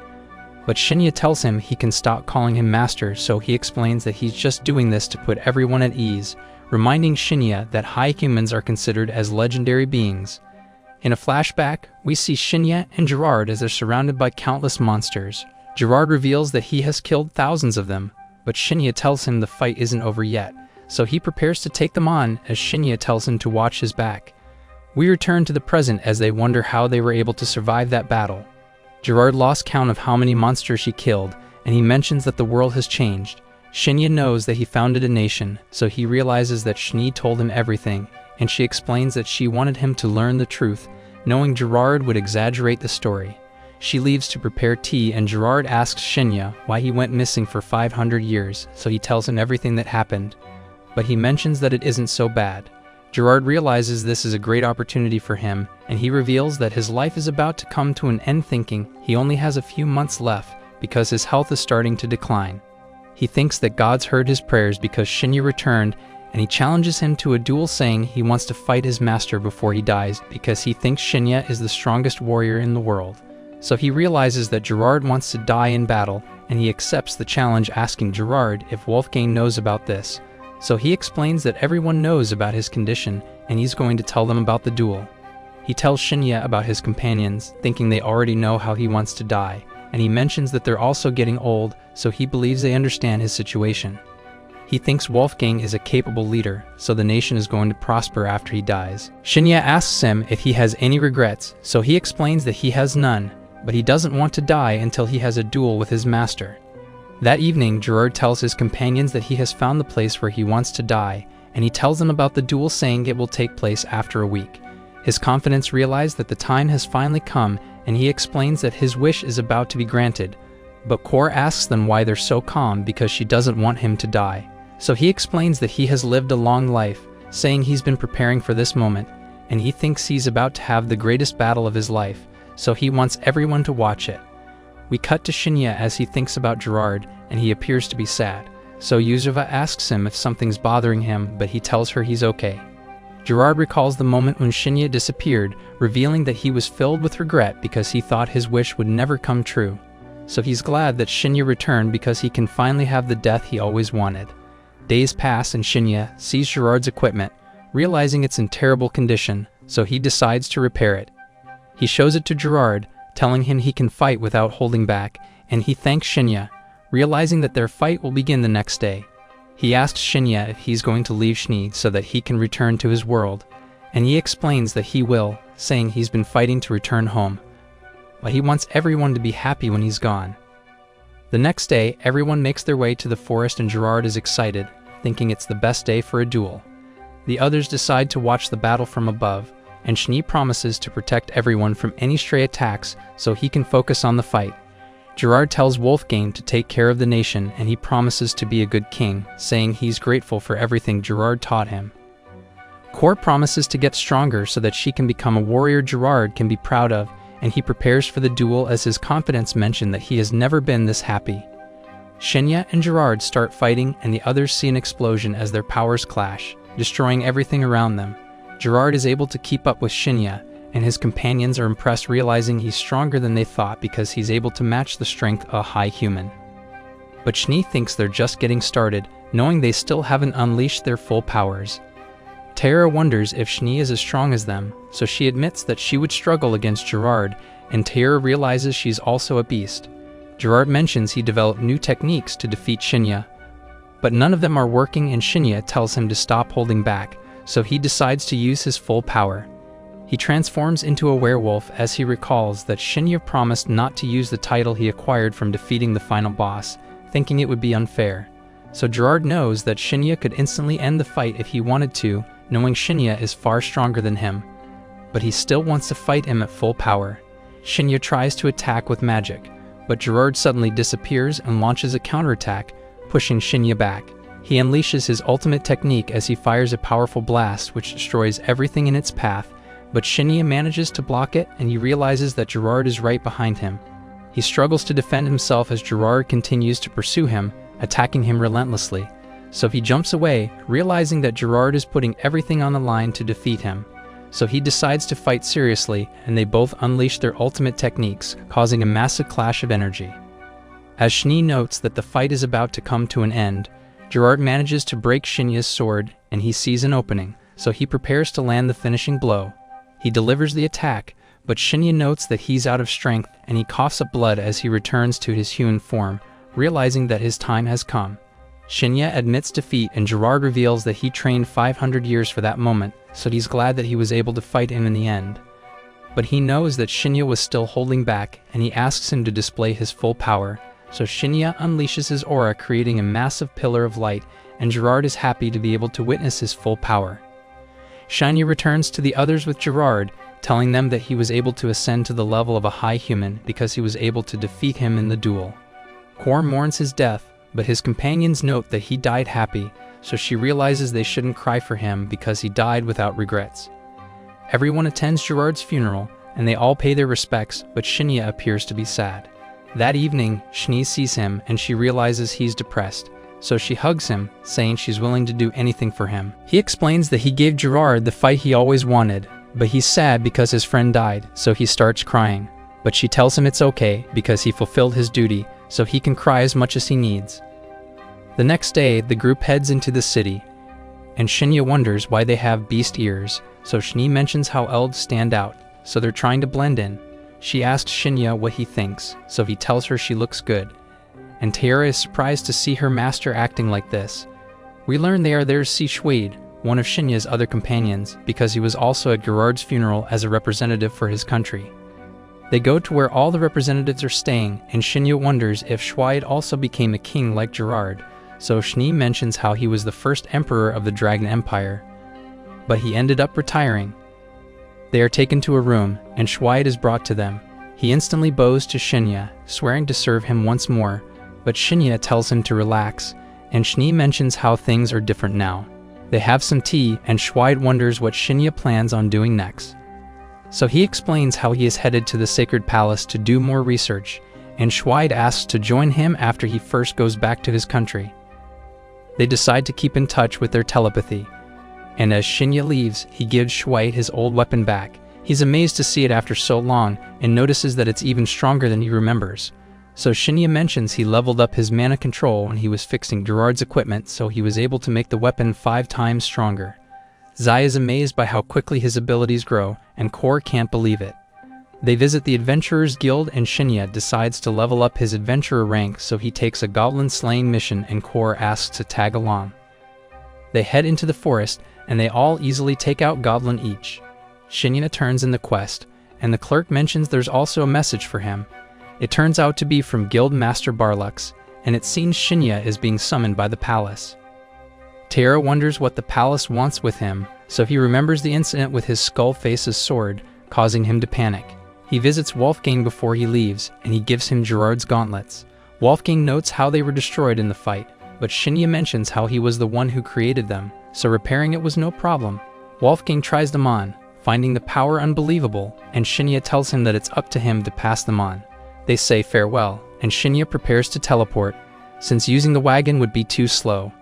But Shinya tells him he can stop calling him master, so he explains that he's just doing this to put everyone at ease, reminding Shinya that high humans are considered as legendary beings. In a flashback, we see Shinya and Gerard as they're surrounded by countless monsters. Gerard reveals that he has killed thousands of them, but Shinya tells him the fight isn't over yet, so he prepares to take them on as Shinya tells him to watch his back. We return to the present as they wonder how they were able to survive that battle. Gerard lost count of how many monsters he killed, and he mentions that the world has changed. Shinya knows that he founded a nation, so he realizes that Shni told him everything, and she explains that she wanted him to learn the truth, knowing Gerard would exaggerate the story. She leaves to prepare tea, and Gerard asks Shinya why he went missing for 500 years, so he tells him everything that happened. but he mentions that it isn't so bad. Gerard realizes this is a great opportunity for him, and he reveals that his life is about to come to an end, thinking he only has a few months left because his health is starting to decline. He thinks that God's heard his prayers because Shinya returned, and he challenges him to a duel, saying he wants to fight his master before he dies because he thinks Shinya is the strongest warrior in the world. So he realizes that Gerard wants to die in battle, and he accepts the challenge, asking Gerard if Wolfgang knows about this. So he explains that everyone knows about his condition, and he's going to tell them about the duel. He tells Shinya about his companions, thinking they already know how he wants to die, and he mentions that they're also getting old, so he believes they understand his situation. He thinks Wolfgang is a capable leader, so the nation is going to prosper after he dies. Shinya asks him if he has any regrets, so he explains that he has none, but he doesn't want to die until he has a duel with his master. That evening, Gerard tells his companions that he has found the place where he wants to die, and he tells them about the duel, saying it will take place after a week. His confidants realize that the time has finally come, and he explains that his wish is about to be granted. But Kor asks them why they're so calm, because she doesn't want him to die. So he explains that he has lived a long life, saying he's been preparing for this moment, and he thinks he's about to have the greatest battle of his life, so he wants everyone to watch it. We cut to Shinya as he thinks about Gerard, and he appears to be sad. So Yuzova asks him if something's bothering him, but he tells her he's okay. Gerard recalls the moment when Shinya disappeared, revealing that he was filled with regret because he thought his wish would never come true. So he's glad that Shinya returned because he can finally have the death he always wanted. Days pass and Shinya sees Gerard's equipment, realizing it's in terrible condition, so he decides to repair it. He shows it to Gerard, telling him he can fight without holding back, and he thanks Shinya, realizing that their fight will begin the next day. He asks Shinya if he's going to leave Schnee so that he can return to his world, and he explains that he will, saying he's been fighting to return home, but he wants everyone to be happy when he's gone. The next day, everyone makes their way to the forest and Gerard is excited, thinking it's the best day for a duel. The others decide to watch the battle from above, and Schnee promises to protect everyone from any stray attacks so he can focus on the fight. Gerard tells Wolfgang to take care of the nation, and he promises to be a good king, saying he's grateful for everything Gerard taught him. Kor promises to get stronger so that she can become a warrior Gerard can be proud of, and he prepares for the duel as his confidants mention that he has never been this happy. Shinya and Gerard start fighting, and the others see an explosion as their powers clash, destroying everything around them. Gerard is able to keep up with Shinya, and his companions are impressed, realizing he's stronger than they thought because he's able to match the strength of a high human. But Schnee thinks they're just getting started, knowing they still haven't unleashed their full powers. Tara wonders if Schnee is as strong as them, so she admits that she would struggle against Gerard, and Tara realizes she's also a beast. Gerard mentions he developed new techniques to defeat Shinya, but none of them are working, and Shinya tells him to stop holding back, so he decides to use his full power. He transforms into a werewolf as he recalls that Shinya promised not to use the title he acquired from defeating the final boss, thinking it would be unfair. So Gerard knows that Shinya could instantly end the fight if he wanted to, knowing Shinya is far stronger than him. But he still wants to fight him at full power. Shinya tries to attack with magic, but Gerard suddenly disappears and launches a counterattack, pushing Shinya back. He unleashes his ultimate technique as he fires a powerful blast which destroys everything in its path, but Shinya manages to block it, and he realizes that Gerard is right behind him. He struggles to defend himself as Gerard continues to pursue him, attacking him relentlessly. So he jumps away, realizing that Gerard is putting everything on the line to defeat him. So he decides to fight seriously, and they both unleash their ultimate techniques, causing a massive clash of energy. As Schnee notes that the fight is about to come to an end, Gerard manages to break Shinya's sword, and he sees an opening, so he prepares to land the finishing blow. He delivers the attack, but Shinya notes that he's out of strength, and he coughs up blood as he returns to his human form, realizing that his time has come. Shinya admits defeat, and Gerard reveals that he trained 500 years for that moment, so he's glad that he was able to fight him in the end. But he knows that Shinya was still holding back, and he asks him to display his full power. So Shinya unleashes his aura, creating a massive pillar of light, and Gerard is happy to be able to witness his full power. Shinya returns to the others with Gerard, telling them that he was able to ascend to the level of a high human because he was able to defeat him in the duel. Kor mourns his death, but his companions note that he died happy, so she realizes they shouldn't cry for him because he died without regrets. Everyone attends Gerard's funeral, and they all pay their respects, but Shinya appears to be sad. That evening, Schnee sees him and she realizes he's depressed, so she hugs him, saying she's willing to do anything for him. He explains that he gave Gerard the fight he always wanted, but he's sad because his friend died, so he starts crying. But she tells him it's okay because he fulfilled his duty, so he can cry as much as he needs. The next day, the group heads into the city, and Shinya wonders why they have beast ears, so Schnee mentions how elves stand out, so they're trying to blend in. She asks Shinya what he thinks, so he tells her she looks good, and Taira is surprised to see her master acting like this. We learn they are there to see Schwede, one of Shinya's other companions, because he was also at Gerard's funeral as a representative for his country. They go to where all the representatives are staying, and Shinya wonders if Schwede also became a king like Gerard, so Schnee mentions how he was the first emperor of the Dragon Empire, but he ended up retiring. They are taken to a room, and Schwede is brought to them. He instantly bows to Shinya, swearing to serve him once more, but Shinya tells him to relax, and Schnee mentions how things are different now. They have some tea, and Schwede wonders what Shinya plans on doing next. So he explains how he is headed to the Sacred Palace to do more research, and Schwede asks to join him after he first goes back to his country. They decide to keep in touch with their telepathy, and as Shinya leaves, he gives Schwede his old weapon back. He's amazed to see it after so long, and notices that it's even stronger than he remembers. So Shinya mentions he leveled up his mana control when he was fixing Gerard's equipment, so he was able to make the weapon 5 times stronger. Zai is amazed by how quickly his abilities grow, and Kor can't believe it. They visit the Adventurers Guild, and Shinya decides to level up his adventurer rank, so he takes a goblin slaying mission and Kor asks to tag along. They head into the forest, and they all easily take out goblin each. Shinya turns in the quest, and the clerk mentions there's also a message for him. It turns out to be from Guild Master Barlux, and it seems Shinya is being summoned by the palace. Taira wonders what the palace wants with him, so he remembers the incident with his Skullface's sword, causing him to panic. He visits Wolfgang before he leaves, and he gives him Gerard's gauntlets. Wolfgang notes how they were destroyed in the fight, but Shinya mentions how he was the one who created them, so repairing it was no problem. Wolfgang tries them on, finding the power unbelievable, and Shinya tells him that it's up to him to pass them on. They say farewell, and Shinya prepares to teleport, since using the wagon would be too slow.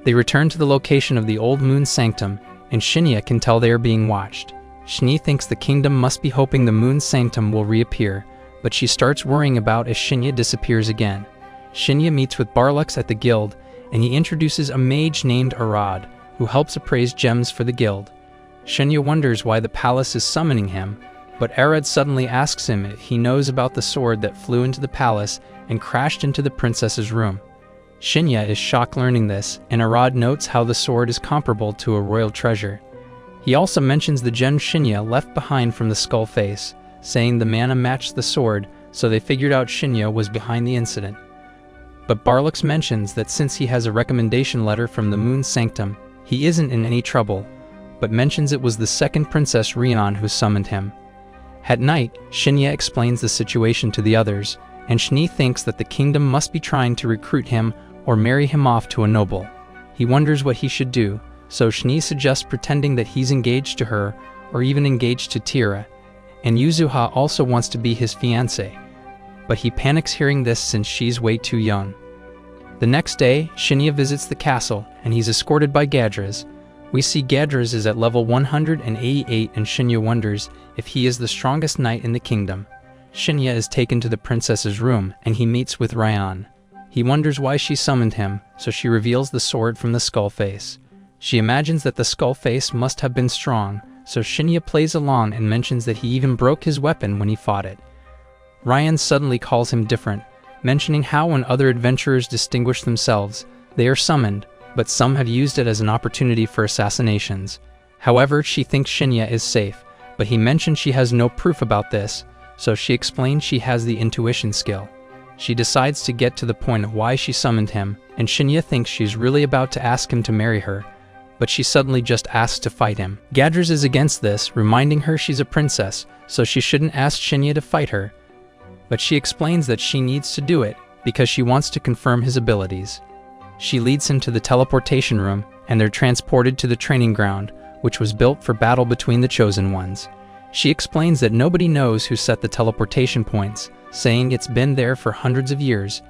They return to the location of the old moon sanctum, and Shinya can tell they are being watched. Schnee thinks the kingdom must be hoping the moon sanctum will reappear, but she starts worrying about if Shinya disappears again. Shinya meets with Barlux at the guild, and he introduces a mage named Arad, who helps appraise gems for the guild. Shinya wonders why the palace is summoning him, but Arad suddenly asks him if he knows about the sword that flew into the palace and crashed into the princess's room. Shinya is shocked learning this, and Arad notes how the sword is comparable to a royal treasure. He also mentions the gem Shinya left behind from the skull face, saying the mana matched the sword, so they figured out Shinya was behind the incident. But Barlux mentions that since he has a recommendation letter from the Moon Sanctum, he isn't in any trouble, but mentions it was the second Princess Rion who summoned him. At night, Shinya explains the situation to the others, and Schnee thinks that the kingdom must be trying to recruit him or marry him off to a noble. He wonders what he should do, so Schnee suggests pretending that he's engaged to her, or even engaged to Tira, and Yuzuha also wants to be his fiancé, but he panics hearing this since she's way too young. The next day, Shinya visits the castle, and he's escorted by Gadras. We see Gadras is at level 188, and Shinya wonders if he is the strongest knight in the kingdom. Shinya is taken to the princess's room, and he meets with Ryan. He wonders why she summoned him, so she reveals the sword from the skull face. She imagines that the skull face must have been strong, so Shinya plays along and mentions that he even broke his weapon when he fought it. Ryan suddenly calls him different, mentioning how when other adventurers distinguish themselves, they are summoned, but some have used it as an opportunity for assassinations. However, she thinks Shinya is safe, but he mentions she has no proof about this, so she explains she has the intuition skill. She decides to get to the point of why she summoned him, and Shinya thinks she's really about to ask him to marry her, but she suddenly just asks to fight him. Gadras is against this, reminding her she's a princess, so she shouldn't ask Shinya to fight her, but she explains that she needs to do it because she wants to confirm his abilities. She leads him to the teleportation room, and they're transported to the training ground, which was built for battle between the Chosen Ones. She explains that nobody knows who set the teleportation points, saying it's been there for hundreds of years,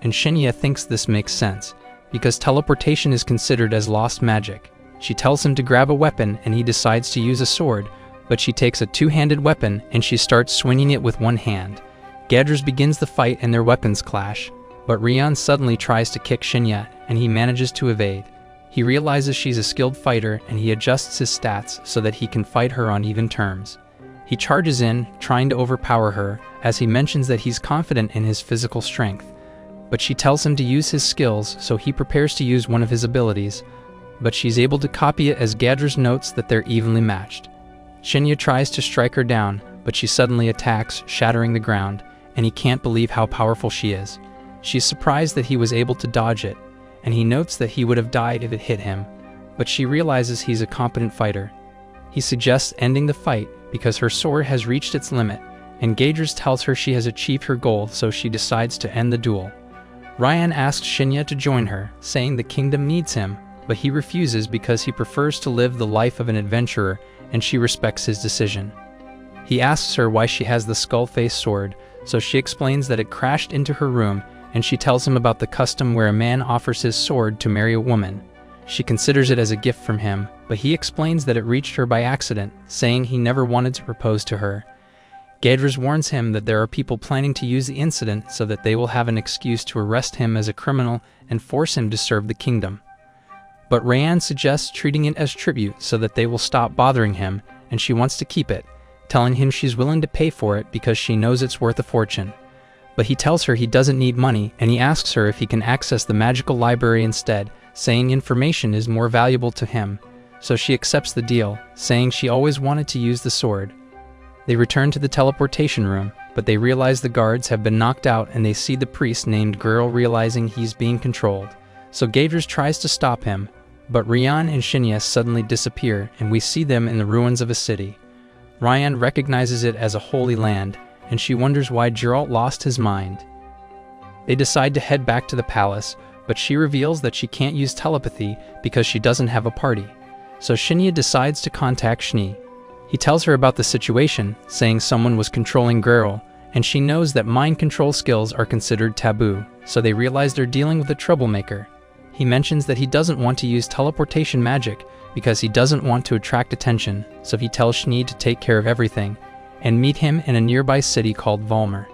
and Shinya thinks this makes sense, because teleportation is considered as lost magic. She tells him to grab a weapon, and he decides to use a sword, but she takes a two-handed weapon and she starts swinging it with one hand. Gadrus begins the fight and their weapons clash, but Rian suddenly tries to kick Shinya, and he manages to evade. He realizes she's a skilled fighter, and he adjusts his stats so that he can fight her on even terms. He charges in, trying to overpower her, as he mentions that he's confident in his physical strength. But she tells him to use his skills, so he prepares to use one of his abilities, but she's able to copy it as Gadrus notes that they're evenly matched. Shinya tries to strike her down, but she suddenly attacks, shattering the ground, and he can't believe how powerful she is. She's surprised that he was able to dodge it, and he notes that he would have died if it hit him, but she realizes he's a competent fighter. He suggests ending the fight because her sword has reached its limit, and Gadrus tells her she has achieved her goal, so she decides to end the duel. Rian asks Shinya to join her, saying the kingdom needs him, but he refuses because he prefers to live the life of an adventurer, and she respects his decision. He asks her why she has the skull-faced sword, so she explains that it crashed into her room, and she tells him about the custom where a man offers his sword to marry a woman. She considers it as a gift from him, but he explains that it reached her by accident, saying he never wanted to propose to her. Gadrus warns him that there are people planning to use the incident so that they will have an excuse to arrest him as a criminal and force him to serve the kingdom. But Rian suggests treating it as tribute so that they will stop bothering him, and she wants to keep it, telling him she's willing to pay for it because she knows it's worth a fortune. But he tells her he doesn't need money, and he asks her if he can access the magical library instead, saying information is more valuable to him. So she accepts the deal, saying she always wanted to use the sword. They return to the teleportation room, but they realize the guards have been knocked out, and they see the priest named Girl realizing he's being controlled. So Gadrus tries to stop him, but Rian and Shinya suddenly disappear, and we see them in the ruins of a city. Rian recognizes it as a holy land, and she wonders why Geralt lost his mind. They decide to head back to the palace, but she reveals that she can't use telepathy because she doesn't have a party. So Shinya decides to contact Shni. He tells her about the situation, saying someone was controlling Geralt, and she knows that mind control skills are considered taboo, so they realize they're dealing with a troublemaker. He mentions that he doesn't want to use teleportation magic because he doesn't want to attract attention, so he tells Shni to take care of everything, and meet him in a nearby city called Valmer.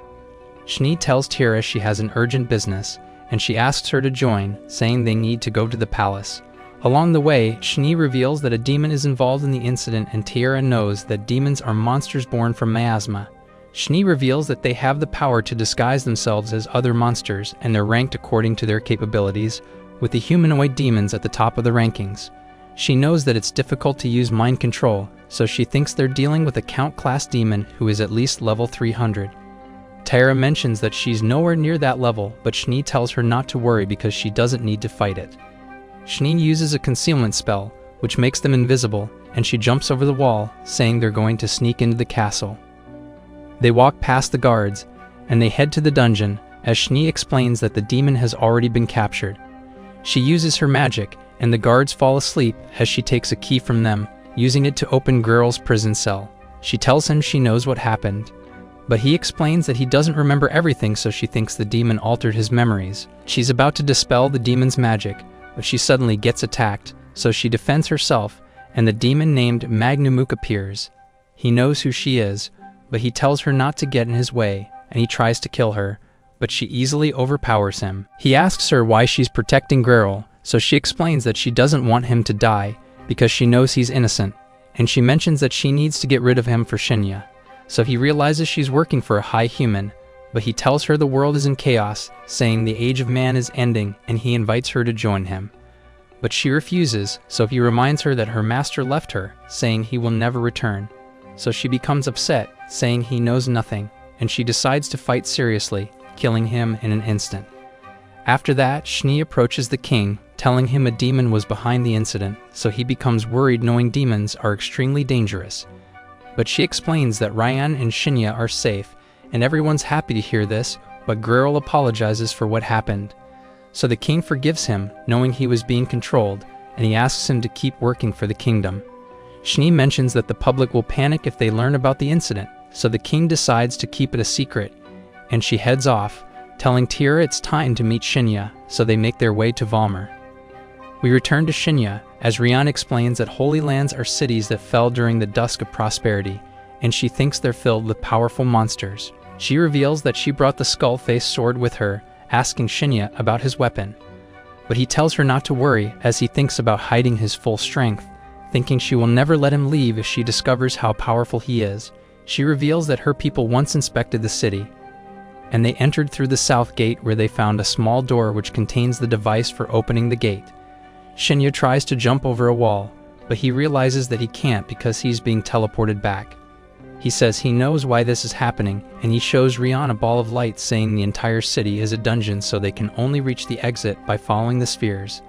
Shni tells Tira she has an urgent business, and she asks her to join, saying they need to go to the palace. Along the way, Shni reveals that a demon is involved in the incident, and Tira knows that demons are monsters born from miasma. Shni reveals that they have the power to disguise themselves as other monsters, and they're ranked according to their capabilities, with the humanoid demons at the top of the rankings. She knows that it's difficult to use mind control, so she thinks they're dealing with a Count-class demon who is at least level 300. Tira mentions that she's nowhere near that level, but Shni tells her not to worry because she doesn't need to fight it. Shni uses a concealment spell, which makes them invisible, and she jumps over the wall, saying they're going to sneak into the castle. They walk past the guards, and they head to the dungeon, as Shni explains that the demon has already been captured. She uses her magic, and the guards fall asleep as she takes a key from them, using it to open Geralt's prison cell. She tells him she knows what happened, but he explains that he doesn't remember everything, so she thinks the demon altered his memories. She's about to dispel the demon's magic, but she suddenly gets attacked, so she defends herself, and the demon named Magnamuk appears. He knows who she is, but he tells her not to get in his way, and he tries to kill her, but she easily overpowers him. He asks her why she's protecting Geralt, so she explains that she doesn't want him to die because she knows he's innocent, and she mentions that she needs to get rid of him for Shinya. So he realizes she's working for a high human, but he tells her the world is in chaos, saying the age of man is ending, and he invites her to join him. But she refuses, so he reminds her that her master left her, saying he will never return. So she becomes upset, saying he knows nothing, and she decides to fight seriously, killing him in an instant. After that, Shni approaches the king, telling him a demon was behind the incident, so he becomes worried knowing demons are extremely dangerous. But she explains that Rian and Shinya are safe, and everyone's happy to hear this, but Geralt apologizes for what happened. So the king forgives him, knowing he was being controlled, and he asks him to keep working for the kingdom. Shni mentions that the public will panic if they learn about the incident, so the king decides to keep it a secret, and she heads off, telling Tira it's time to meet Shinya, so they make their way to Valmer. We return to Shinya, as Rian explains that Holy Lands are cities that fell during the dusk of prosperity, and she thinks they're filled with powerful monsters. She reveals that she brought the skull-faced sword with her, asking Shinya about his weapon. But he tells her not to worry, as he thinks about hiding his full strength, thinking she will never let him leave if she discovers how powerful he is. She reveals that her people once inspected the city, and they entered through the south gate where they found a small door which contains the device for opening the gate. Shinya tries to jump over a wall, but he realizes that he can't because he's being teleported back. He says he knows why this is happening, and he shows Rian a ball of light saying the entire city is a dungeon, so they can only reach the exit by following the spheres.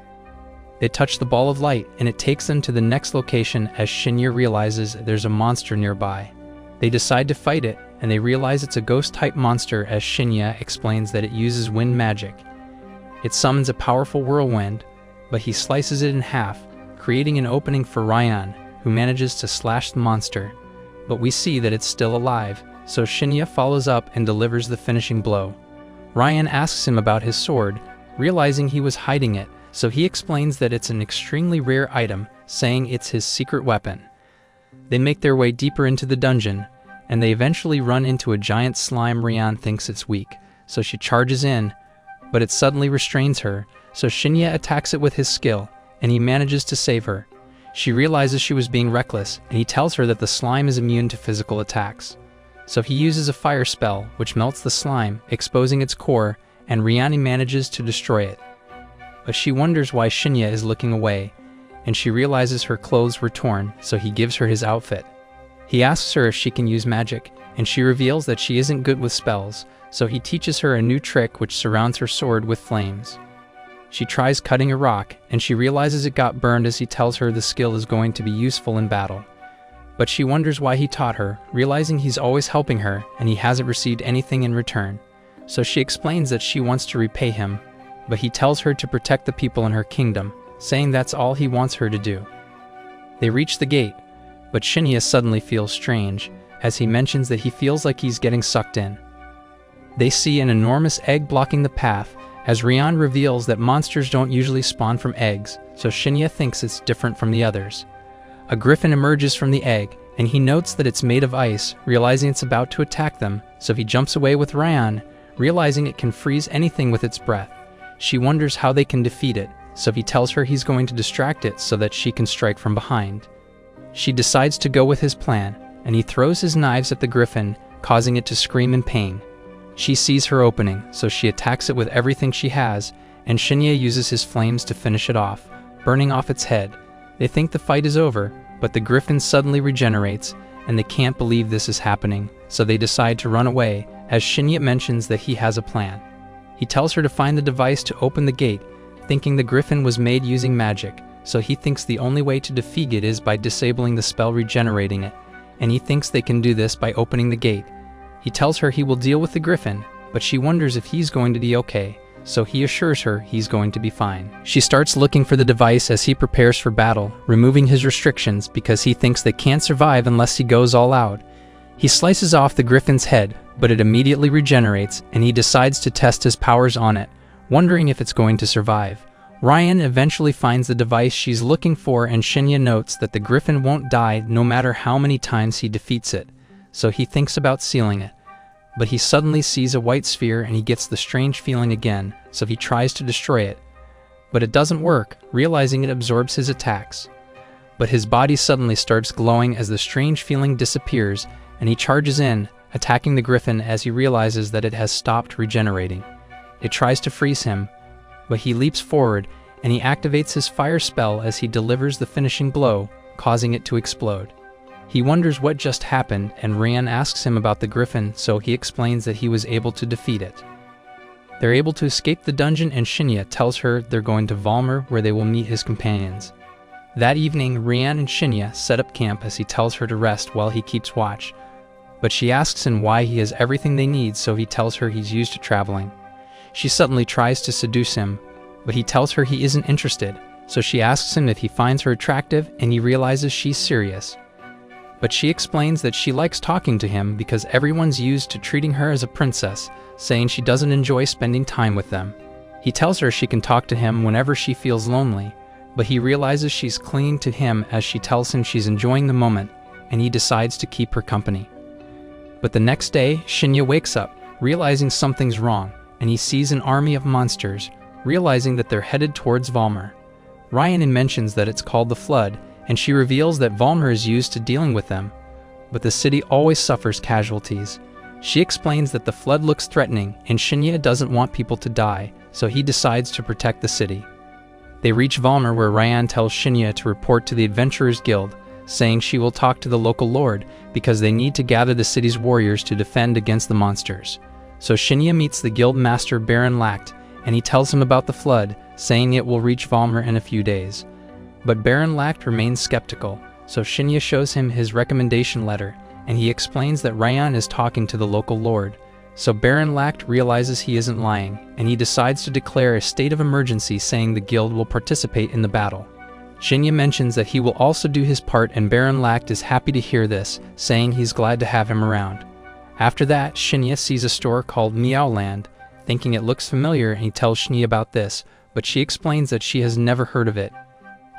They touch the ball of light, and it takes them to the next location as Shinya realizes there's a monster nearby. They decide to fight it, and they realize it's a ghost-type monster as Shinya explains that it uses wind magic. It summons a powerful whirlwind, but he slices it in half, creating an opening for Rian, who manages to slash the monster. But we see that it's still alive, so Shinya follows up and delivers the finishing blow. Rian asks him about his sword, realizing he was hiding it, so he explains that it's an extremely rare item, saying it's his secret weapon. They make their way deeper into the dungeon, and they eventually run into a giant slime. Rian thinks it's weak, so she charges in, but it suddenly restrains her, so Shinya attacks it with his skill, and he manages to save her. She realizes she was being reckless, and he tells her that the slime is immune to physical attacks. So he uses a fire spell, which melts the slime, exposing its core, and Rian manages to destroy it. But she wonders why Shinya is looking away, and she realizes her clothes were torn, so he gives her his outfit. He asks her if she can use magic, and she reveals that she isn't good with spells, so he teaches her a new trick which surrounds her sword with flames. She tries cutting a rock, and she realizes it got burned as he tells her the skill is going to be useful in battle. But she wonders why he taught her, realizing he's always helping her, and he hasn't received anything in return. So she explains that she wants to repay him, but he tells her to protect the people in her kingdom, saying that's all he wants her to do. They reach the gate, but Shinya suddenly feels strange, as he mentions that he feels like he's getting sucked in. They see an enormous egg blocking the path, as Rian reveals that monsters don't usually spawn from eggs, so Shinya thinks it's different from the others. A griffin emerges from the egg, and he notes that it's made of ice, realizing it's about to attack them, so he jumps away with Rian, realizing it can freeze anything with its breath. She wonders how they can defeat it, so he tells her he's going to distract it so that she can strike from behind. She decides to go with his plan, and he throws his knives at the griffin, causing it to scream in pain. She sees her opening, so she attacks it with everything she has, and Shinya uses his flames to finish it off, burning off its head. They think the fight is over, but the griffin suddenly regenerates, and they can't believe this is happening, so they decide to run away, as Shinya mentions that he has a plan. He tells her to find the device to open the gate, thinking the griffin was made using magic, so he thinks the only way to defeat it is by disabling the spell regenerating it, and he thinks they can do this by opening the gate. He tells her he will deal with the griffin, but she wonders if he's going to be okay, so he assures her he's going to be fine. She starts looking for the device as he prepares for battle, removing his restrictions because he thinks they can't survive unless he goes all out. He slices off the griffin's head, but it immediately regenerates, and he decides to test his powers on it, wondering if it's going to survive. Rian eventually finds the device she's looking for, and Shinya notes that the griffin won't die no matter how many times he defeats it, so he thinks about sealing it. But he suddenly sees a white sphere and he gets the strange feeling again, so he tries to destroy it. But it doesn't work, realizing it absorbs his attacks. But his body suddenly starts glowing as the strange feeling disappears, and he charges in, attacking the griffin as he realizes that it has stopped regenerating. It tries to freeze him, but he leaps forward, and he activates his fire spell as he delivers the finishing blow, causing it to explode. He wonders what just happened, and Rian asks him about the griffin, so he explains that he was able to defeat it. They're able to escape the dungeon, and Shinya tells her they're going to Valmer where they will meet his companions. That evening, Rian and Shinya set up camp as he tells her to rest while he keeps watch, but she asks him why he has everything they need, so he tells her he's used to traveling. She suddenly tries to seduce him, but he tells her he isn't interested, so she asks him if he finds her attractive, and he realizes she's serious. But she explains that she likes talking to him because everyone's used to treating her as a princess, saying she doesn't enjoy spending time with them. He tells her she can talk to him whenever she feels lonely, but he realizes she's clinging to him as she tells him she's enjoying the moment, and he decides to keep her company. But the next day, Shinya wakes up, realizing something's wrong, and he sees an army of monsters, realizing that they're headed towards Valmer. Ryan mentions that it's called the Flood, and she reveals that Valmer is used to dealing with them, but the city always suffers casualties. She explains that the Flood looks threatening, and Shinya doesn't want people to die, so he decides to protect the city. They reach Valmer, where Ryan tells Shinya to report to the Adventurers Guild, saying she will talk to the local lord because they need to gather the city's warriors to defend against the monsters. So Shinya meets the guild master Baron Lacht, and he tells him about the Flood, saying it will reach Valmer in a few days. But Baron Lacht remains skeptical, so Shinya shows him his recommendation letter, and he explains that Ryan is talking to the local lord. So Baron Lacht realizes he isn't lying, and he decides to declare a state of emergency, saying the guild will participate in the battle. Shinya mentions that he will also do his part, and Baron Lacht is happy to hear this, saying he's glad to have him around. After that, Shinya sees a store called Meowland, thinking it looks familiar, and he tells Shinya about this, but she explains that she has never heard of it.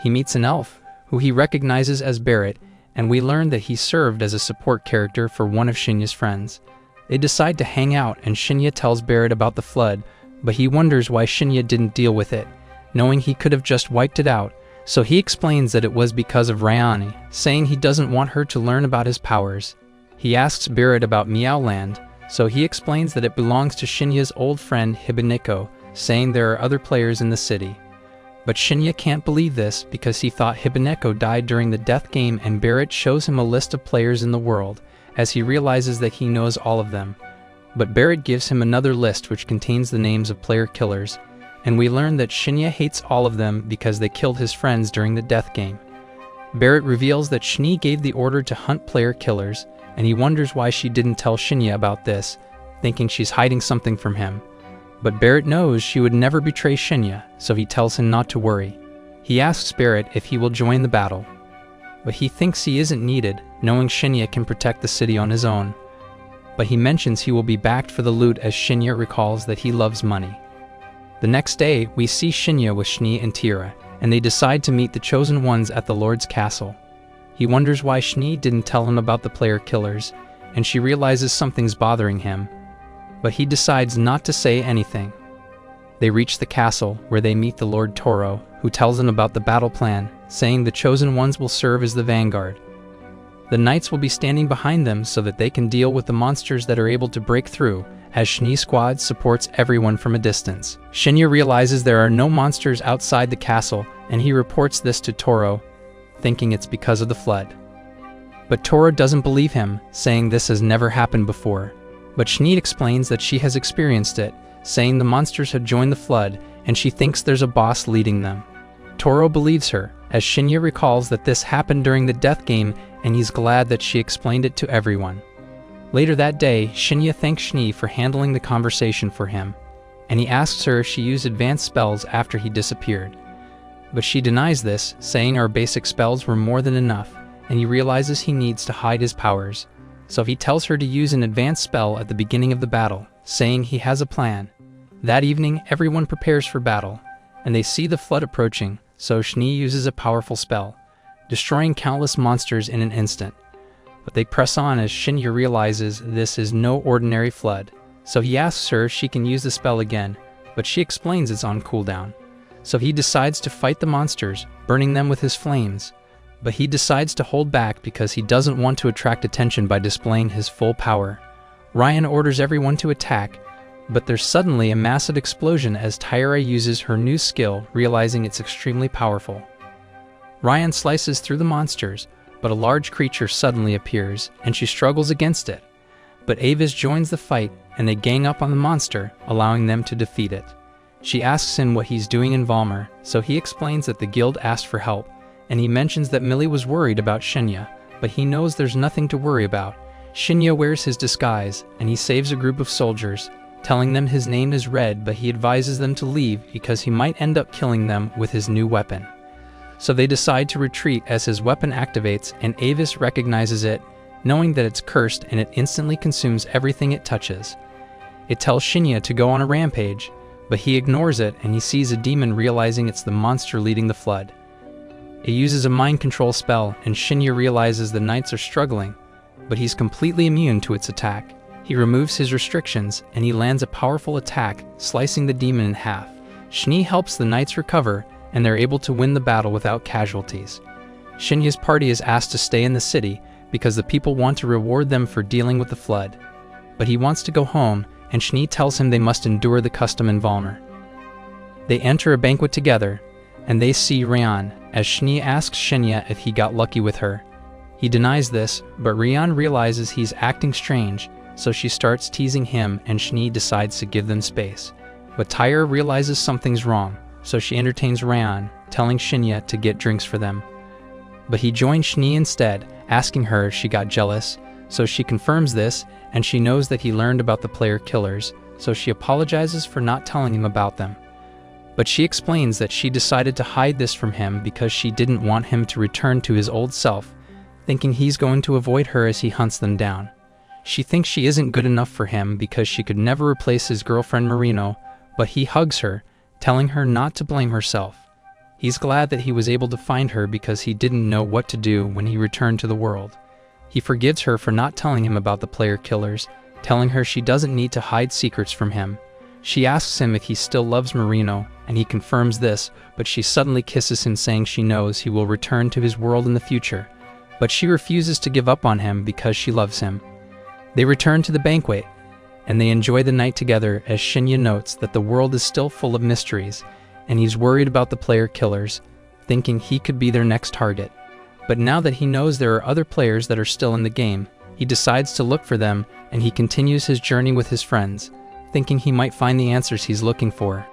He meets an elf, who he recognizes as Barrett, and we learn that he served as a support character for one of Shinya's friends. They decide to hang out, and Shinya tells Barrett about the Flood, but he wonders why Shinya didn't deal with it, knowing he could have just wiped it out. So he explains that it was because of Ryani, saying he doesn't want her to learn about his powers. He asks Barrett about Meowland, so he explains that it belongs to Shinya's old friend Hibineko, saying there are other players in the city. But Shinya can't believe this because he thought Hibineko died during the death game, and Barrett shows him a list of players in the world, as he realizes that he knows all of them. But Barrett gives him another list which contains the names of player killers, and we learn that Shinya hates all of them because they killed his friends during the death game. Barrett reveals that Shni gave the order to hunt player killers, and he wonders why she didn't tell Shinya about this, thinking she's hiding something from him. But Barrett knows she would never betray Shinya, so he tells him not to worry. He asks Barrett if he will join the battle, but he thinks he isn't needed, knowing Shinya can protect the city on his own. But he mentions he will be backed for the loot, as Shinya recalls that he loves money. The next day, we see Shinya with Shni and Tira, and they decide to meet the Chosen Ones at the Lord's castle. He wonders why Shni didn't tell him about the player killers, and she realizes something's bothering him, but he decides not to say anything. They reach the castle, where they meet the Lord Toro, who tells them about the battle plan, saying the Chosen Ones will serve as the vanguard. The knights will be standing behind them so that they can deal with the monsters that are able to break through, as Shni's squad supports everyone from a distance. Shinya realizes there are no monsters outside the castle, and he reports this to Toro, thinking it's because of the Flood. But Toro doesn't believe him, saying this has never happened before. But Shni explains that she has experienced it, saying the monsters have joined the Flood, and she thinks there's a boss leading them. Toro believes her, as Shinya recalls that this happened during the death game, and he's glad that she explained it to everyone. Later that day, Shinya thanks Shni for handling the conversation for him, and he asks her if she used advanced spells after he disappeared. But she denies this, saying our basic spells were more than enough, and he realizes he needs to hide his powers. So he tells her to use an advanced spell at the beginning of the battle, saying he has a plan. That evening, everyone prepares for battle, and they see the Flood approaching, so Shni uses a powerful spell, destroying countless monsters in an instant. But they press on as Shinya realizes this is no ordinary Flood, so he asks her if she can use the spell again, but she explains it's on cooldown. So he decides to fight the monsters, burning them with his flames. But he decides to hold back because he doesn't want to attract attention by displaying his full power. Ryan orders everyone to attack, but there's suddenly a massive explosion as Tyra uses her new skill, realizing it's extremely powerful. Ryan slices through the monsters, but a large creature suddenly appears, and she struggles against it. But Avis joins the fight, and they gang up on the monster, allowing them to defeat it. She asks him what he's doing in Valmer, so he explains that the guild asked for help, and he mentions that Millie was worried about Shinya, but he knows there's nothing to worry about. Shinya wears his disguise, and he saves a group of soldiers, telling them his name is Red, but he advises them to leave because he might end up killing them with his new weapon. So they decide to retreat as his weapon activates, and Avis recognizes it, knowing that it's cursed, and it instantly consumes everything it touches. It tells Shinya to go on a rampage, but he ignores it and he sees a demon, realizing it's the monster leading the flood. It uses a mind control spell, and Shinya realizes the knights are struggling, but he's completely immune to its attack. He removes his restrictions and he lands a powerful attack, slicing the demon in half. Shni helps the knights recover, and they're able to win the battle without casualties. Shinya's party is asked to stay in the city because the people want to reward them for dealing with the flood. But he wants to go home, and Shni tells him they must endure the custom in Valmer. They enter a banquet together, and they see Ryan, as Shni asks Shinya if he got lucky with her. He denies this, but Ryan realizes he's acting strange, so she starts teasing him, and Shni decides to give them space. But Tyre realizes something's wrong, so she entertains Ryan, telling Shinya to get drinks for them. But he joins Shni instead, asking her if she got jealous, so she confirms this, and she knows that he learned about the player killers, so she apologizes for not telling him about them. But she explains that she decided to hide this from him because she didn't want him to return to his old self, thinking he's going to avoid her as he hunts them down. She thinks she isn't good enough for him because she could never replace his girlfriend Marino, but he hugs her, telling her not to blame herself. He's glad that he was able to find her because he didn't know what to do when he returned to the world. He forgives her for not telling him about the player killers, telling her she doesn't need to hide secrets from him. She asks him if he still loves Marino, and he confirms this, but she suddenly kisses him, saying she knows he will return to his world in the future. But she refuses to give up on him because she loves him. They return to the banquet, and they enjoy the night together, as Shinya notes that the world is still full of mysteries, and he's worried about the player killers, thinking he could be their next target. But now that he knows there are other players that are still in the game, he decides to look for them, and he continues his journey with his friends, thinking he might find the answers he's looking for.